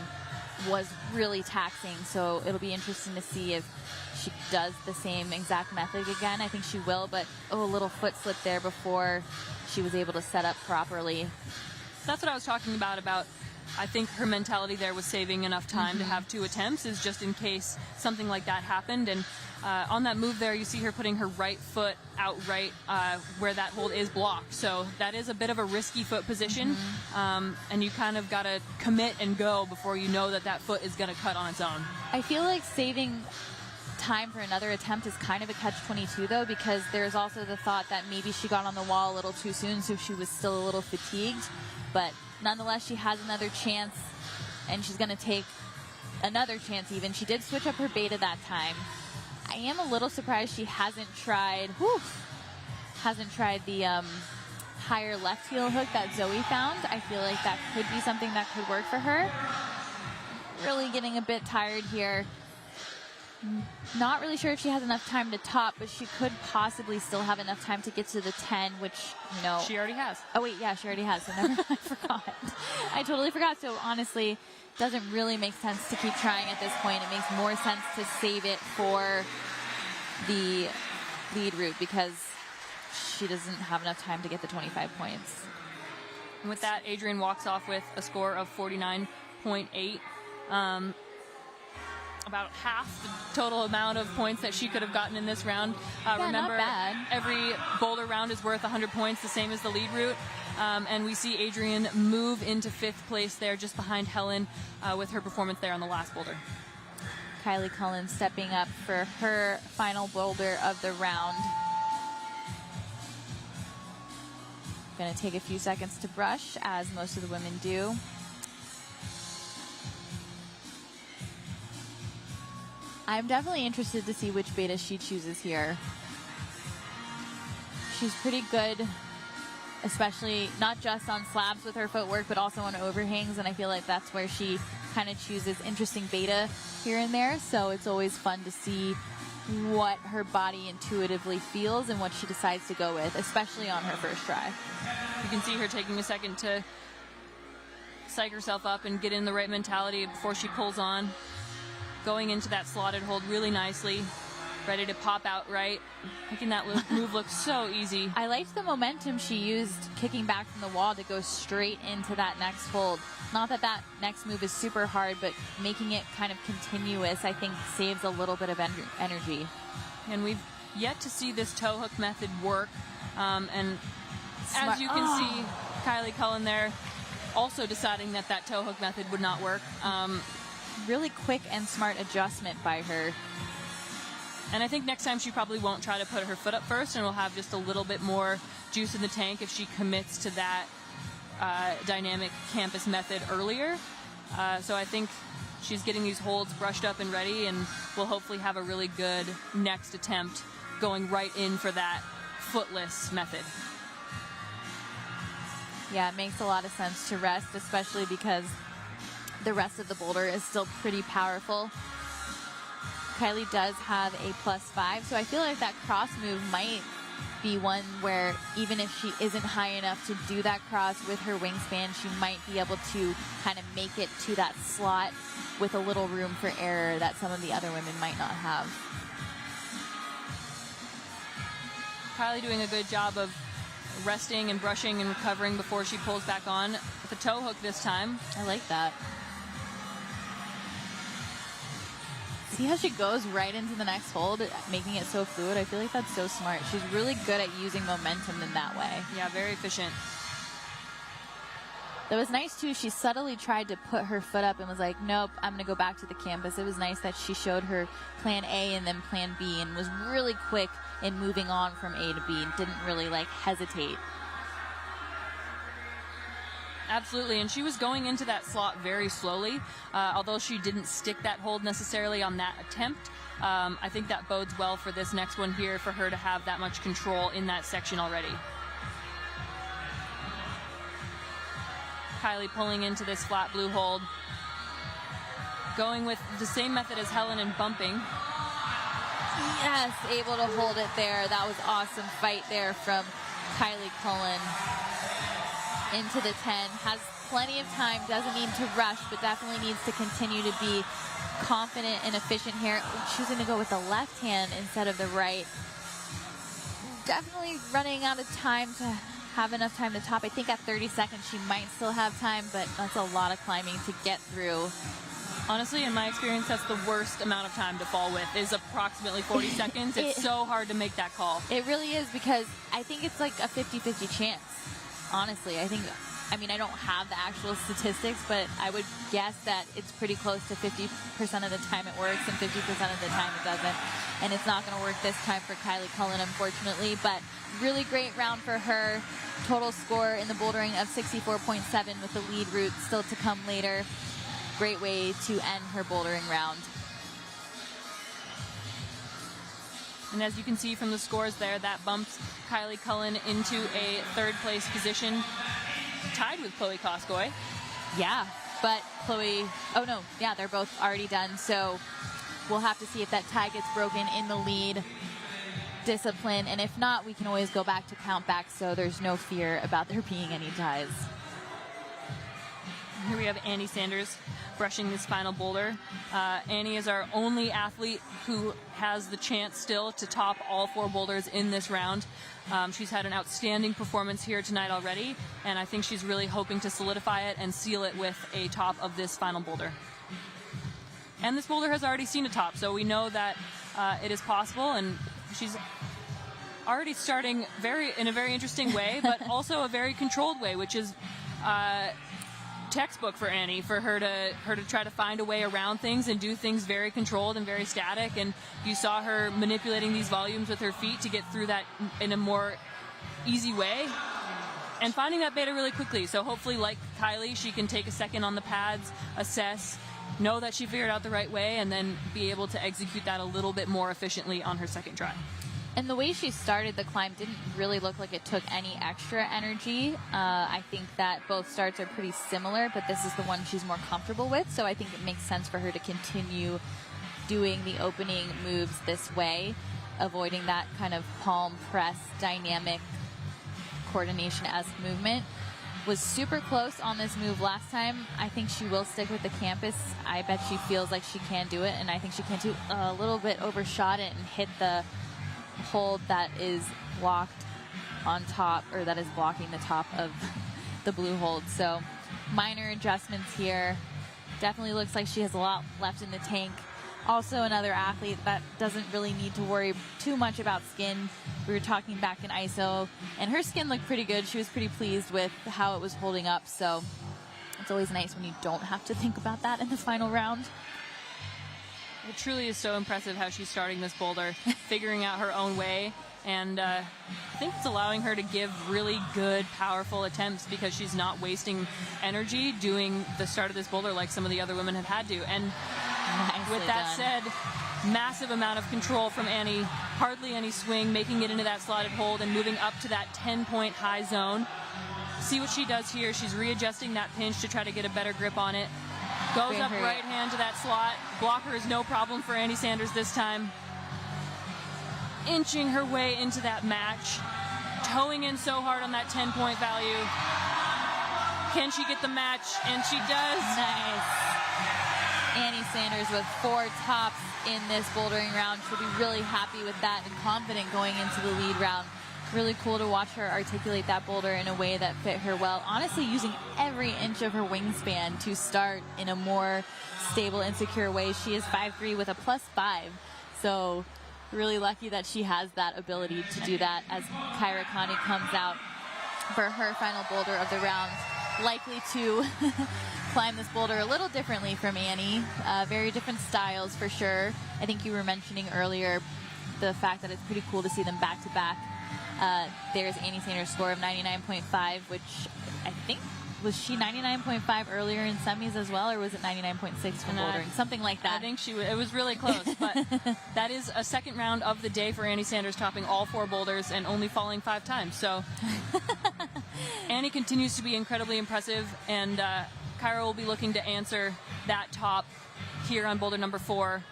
was really taxing, so it'll be interesting to see if she does the same exact method again. I think she will, but a little foot slip there before she was able to set up properly. That's what I was talking about I think her mentality there was saving enough time to have 2 attempts, is just in case something like that happened. And on that move there, you see her putting her right foot out right where that hold is blocked. So that is a bit of a risky foot position, and you kind of got to commit and go before you know that that foot is going to cut on its own. I feel like saving time for another attempt is kind of a catch-22, though, because there's also the thought that maybe she got on the wall a little too soon, so she was still a little fatigued. But nonetheless, she has another chance, and she's going to take another chance even. She did switch up her beta that time. I am a little surprised she hasn't tried the higher left heel hook that Zoe found. I feel like that could be something that could work for her. Really getting a bit tired here. Not really sure if she has enough time to top, but she could possibly still have enough time to get to the 10, which, you know. She already has. Oh, wait, yeah, she already has. So never mind, I forgot. I totally forgot. So honestly, doesn't really make sense to keep trying at this point. It makes more sense to save it for the lead route because she doesn't have enough time to get the 25 points. And with that, Adrain walks off with a score of 49.8. About half the total amount of points that she could have gotten in this round. Yeah, remember, not bad. Every boulder round is worth 100 points, the same as the lead route. And we see Adrain move into 5th place there, just behind Helen, with her performance there on the last boulder. Kylie Cullen stepping up for her final boulder of the round. Going to take a few seconds to brush, as most of the women do. I'm definitely interested to see which beta she chooses here. She's pretty good, especially not just on slabs with her footwork, but also on overhangs, and I feel like that's where she kind of chooses interesting beta here and there, so it's always fun to see what her body intuitively feels and what she decides to go with, especially on her first try. You can see her taking a second to psych herself up and get in the right mentality before she pulls on. Going into that slotted hold really nicely, ready to pop out right, making that move look so easy. I liked the momentum she used kicking back from the wall to go straight into that next hold. Not that that next move is super hard, but making it kind of continuous, I think, saves a little bit of energy. And we've yet to see this toe hook method work. And as you can see, Kylie Cullen there also deciding that that toe hook method would not work. Really quick and smart adjustment by her. And I think next time she probably won't try to put her foot up first, and will have just a little bit more juice in the tank if she commits to that dynamic campus method earlier. So I think she's getting these holds brushed up and ready, and will hopefully have a really good next attempt going right in for that footless method. Yeah, it makes a lot of sense to rest, especially because the rest of the boulder is still pretty powerful. Kylie does have a +5, so I feel like that cross move might be one where even if she isn't high enough to do that cross with her wingspan, she might be able to kind of make it to that slot with a little room for error that some of the other women might not have. Kylie doing a good job of resting and brushing and recovering before she pulls back on with a toe hook this time. I like that. See how she goes right into the next hold, making it so fluid? I feel like that's so smart. She's really good at using momentum in that way. Yeah, very efficient. That was nice, too. She subtly tried to put her foot up and was like, nope, I'm going to go back to the campus. It was nice that she showed her plan A and then plan B and was really quick in moving on from A to B and didn't really, like, hesitate. Absolutely, and she was going into that slot very slowly, although she didn't stick that hold necessarily on that attempt. I think that bodes well for this next one here, for her to have that much control in that section already. Kylie pulling into this flat blue hold. Going with the same method as Helen and bumping. Yes, able to hold it there. That was awesome fight there from Kylie Cullen. Into the 10. Has plenty of time, doesn't need to rush, but definitely needs to continue to be confident and efficient here. She's going to go with the left hand instead of the right. Definitely running out of time to have enough time to top. I think at 30 seconds she might still have time, but that's a lot of climbing to get through. Honestly, in my experience, that's the worst amount of time to fall with, is approximately 40 seconds. It's so hard to make that call. It really is, because I think it's like a 50-50 chance, honestly. I mean, I don't have the actual statistics, but I would guess that it's pretty close to 50% of the time it works and 50% of the time it doesn't. And it's not going to work this time for Kylie Cullen, unfortunately, but really great round for her. Total score in the bouldering of 64.7 with the lead route still to come later. Great way to end her bouldering round. And as you can see from the scores there, that bumps Kylie Cullen into a third place position, tied with Chloe Coscoy. Yeah, but Chloe, oh no, yeah, they're both already done. So we'll have to see if that tie gets broken in the lead discipline. And if not, we can always go back to count back. So there's no fear about there being any ties. Here we have Annie Sanders brushing this final boulder. Annie is our only athlete who has the chance still to top all 4 boulders in this round. She's had an outstanding performance here tonight already, and I think she's really hoping to solidify it and seal it with a top of this final boulder. And this boulder has already seen a top, so we know that it is possible, and she's already starting in a very interesting way, but also a very controlled way, which is textbook for Annie, for her to try to find a way around things and do things very controlled and very static. And you saw her manipulating these volumes with her feet to get through that in a more easy way and finding that beta really quickly. So hopefully, like Kylie, she can take a second on the pads, assess, know that she figured out the right way, and then be able to execute that a little bit more efficiently on her second try. And the way she started the climb didn't really look like it took any extra energy. I think that both starts are pretty similar, but this is the one she's more comfortable with. So I think it makes sense for her to continue doing the opening moves this way, avoiding that kind of palm press dynamic coordination-esque movement. Was super close on this move last time. I think she will stick with the campus. I bet she feels like she can do it, and I think she can do a little bit overshot it and hit the hold that is blocked on top, or that is blocking the top of the blue hold. So minor adjustments here. Definitely looks like she has a lot left in the tank. Also another athlete that doesn't really need to worry too much about skin. We were talking back in ISO, and her skin looked pretty good. She was pretty pleased with how it was holding up. So it's always nice when you don't have to think about that in the final round. It truly is so impressive how she's starting this boulder, figuring out her own way, and I think it's allowing her to give really good, powerful attempts because she's not wasting energy doing the start of this boulder like some of the other women have had to. And with that said, massive amount of control from Annie, hardly any swing, making it into that slotted hold and moving up to that 10-point high zone. See what she does here. She's readjusting that pinch to try to get a better grip on it. Goes up right hand to that slot. Blocker is no problem for Annie Sanders this time. Inching her way into that match. Towing in so hard on that 10-point value. Can she get the match? And she does. Nice. Annie Sanders with 4 tops in this bouldering round. She'll be really happy with that and confident going into the lead round. Really cool to watch her articulate that boulder in a way that fit her well. Honestly, using every inch of her wingspan to start in a more stable and secure way. She is 5'3" with a +5. So really lucky that she has that ability to do that as Kyra Conde comes out for her final boulder of the round. Likely to climb this boulder a little differently from Annie. Very different styles for sure. I think you were mentioning earlier the fact that it's pretty cool to see them back to back. There's Annie Sanders' score of 99.5, which I think, was she 99.5 earlier in semis as well, or was it 99.6 for bouldering? Something like that. I think it was really close, but that is a second round of the day for Annie Sanders, topping all 4 boulders and only falling 5 times. So Annie continues to be incredibly impressive, and Kyra will be looking to answer that top here on boulder number 4.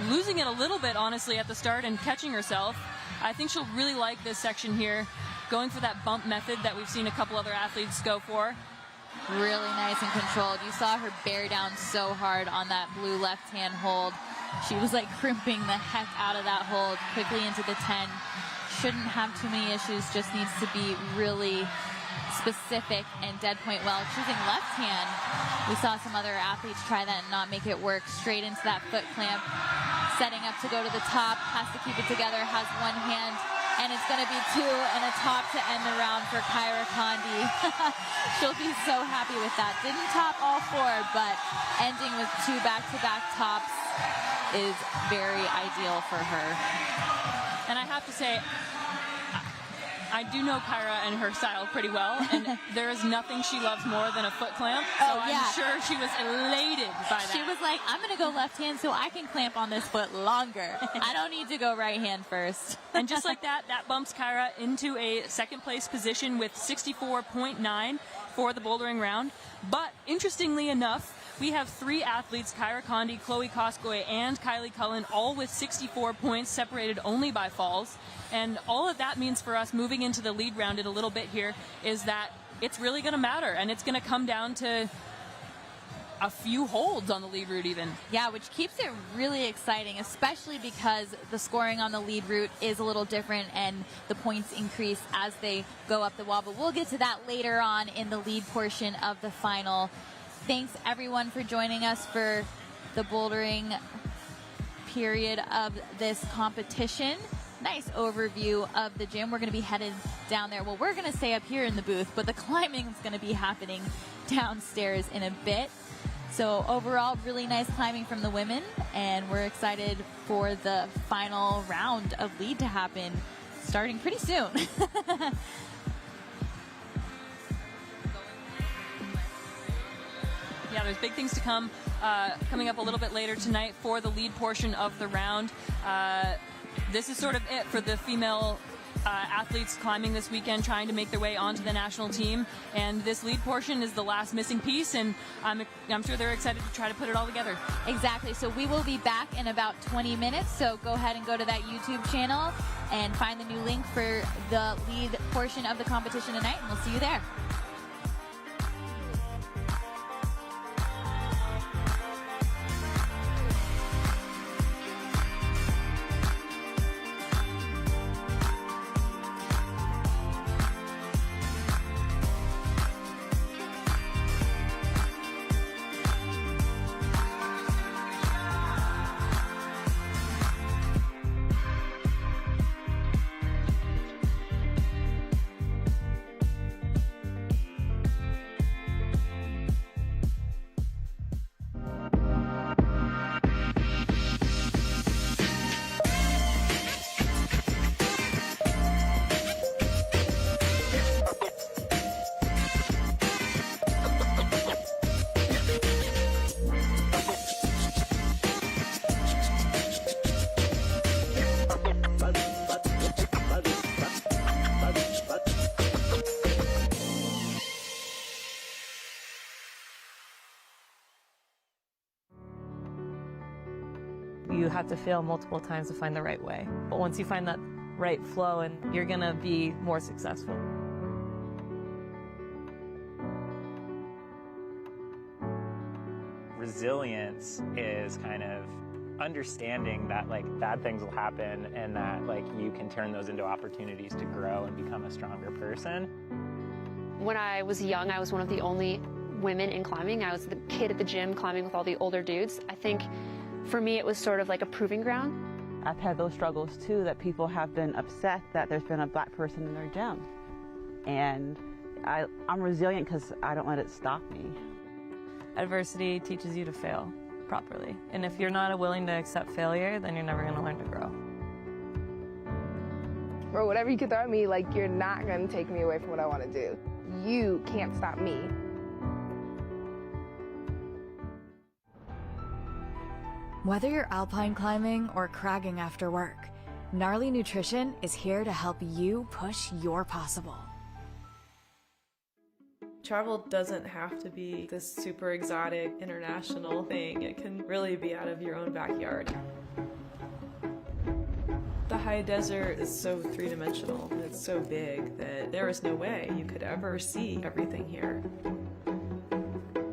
Losing it a little bit, honestly, at the start and catching herself. I think she'll really like this section here, going for that bump method that we've seen a couple other athletes go for. Really nice and controlled. You saw her bear down so hard on that blue left-hand hold. She was like crimping the heck out of that hold quickly into the 10. Shouldn't have too many issues, just needs to be really specific and dead point well. Choosing left hand, we saw some other athletes try that and not make it work. Straight into that foot clamp, setting up to go to the top, has to keep it together, has one hand, and it's going to be 2 and a top to end the round for Kyra Conde. She'll be so happy with that. Didn't top all 4, but ending with 2 back-to-back tops is very ideal for her. And I have to say, I do know Kyra and her style pretty well, and there is nothing she loves more than a foot clamp. So I'm sure she was elated by that. She was like, I'm going to go left hand so I can clamp on this foot longer. I don't need to go right hand first. And just like that, that bumps Kyra into a second place position with 64.9 for the bouldering round. But interestingly enough, we have 3 athletes, Kyra Conde, Chloe Coscoy, and Kylie Cullen, all with 64 points, separated only by falls. And all of that means for us moving into the lead round in a little bit here is that it's really going to matter, and it's going to come down to a few holds on the lead route even. Yeah, which keeps it really exciting, especially because the scoring on the lead route is a little different and the points increase as they go up the wall. But we'll get to that later on in the lead portion of the final. Thanks everyone for joining us for the bouldering period of this competition. Nice overview of the gym. We're going to be headed down there. Well, we're going to stay up here in the booth, but the climbing is going to be happening downstairs in a bit. So overall, really nice climbing from the women, and we're excited for the final round of lead to happen starting pretty soon. Yeah, there's big things to come coming up a little bit later tonight for the lead portion of the round. This is sort of it for the female athletes climbing this weekend, trying to make their way onto the national team. And this lead portion is the last missing piece, and I'm sure they're excited to try to put it all together. Exactly. So we will be back in about 20 minutes. So go ahead and go to that YouTube channel and find the new link for the lead portion of the competition tonight, and we'll see you there. You have to fail multiple times to find the right way. But once you find that right flow, and you're gonna be more successful. Resilience is kind of understanding that like bad things will happen and that like you can turn those into opportunities to grow and become a stronger person. When I was young, I was one of the only women in climbing. I was the kid at the gym climbing with all the older dudes. I think for me, it was sort of like a proving ground. I've had those struggles too, that people have been upset that there's been a black person in their gym. And I'm resilient because I don't let it stop me. Adversity teaches you to fail properly. And if you're not willing to accept failure, then you're never going to learn to grow. Bro, whatever you can throw at me, like, you're not going to take me away from what I want to do. You can't stop me. Whether you're alpine climbing or cragging after work, Gnarly Nutrition is here to help you push your possible. Travel doesn't have to be this super exotic international thing. It can really be out of your own backyard. The high desert is so three-dimensional. It's so big that there is no way you could ever see everything here.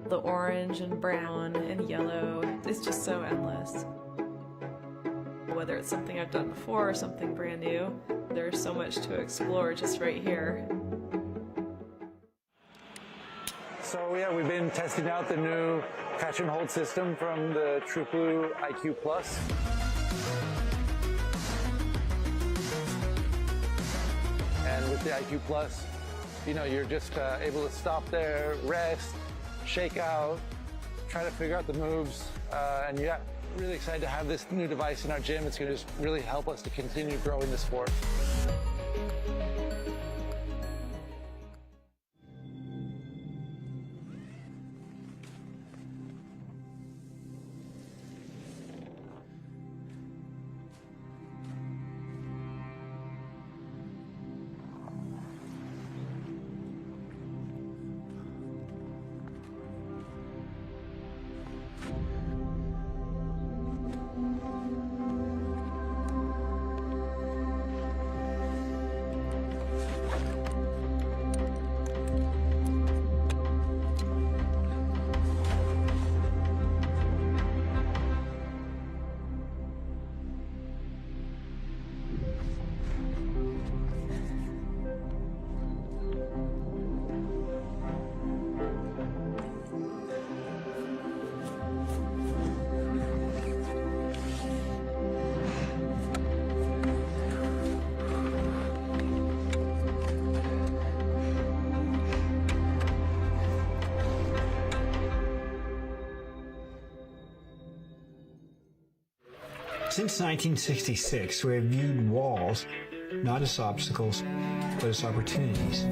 The orange and brown and yellow is just so endless. Whether it's something I've done before or something brand new, there's so much to explore just right here. So yeah, we've been testing out the new catch and hold system from the TruBlue IQ Plus. And with the IQ Plus, you know, you're just able to stop there, rest, shake out, try to figure out the moves, and yeah, really excited to have this new device in our gym. It's going to just really help us to continue growing the sport. Since 1966, we have viewed walls not as obstacles, but as opportunities.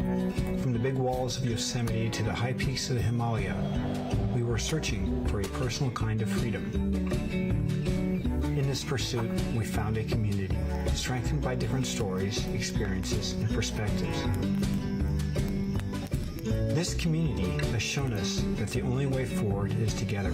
From the big walls of Yosemite to the high peaks of the Himalaya, we were searching for a personal kind of freedom. In this pursuit, we found a community, strengthened by different stories, experiences, and perspectives. This community has shown us that the only way forward is together.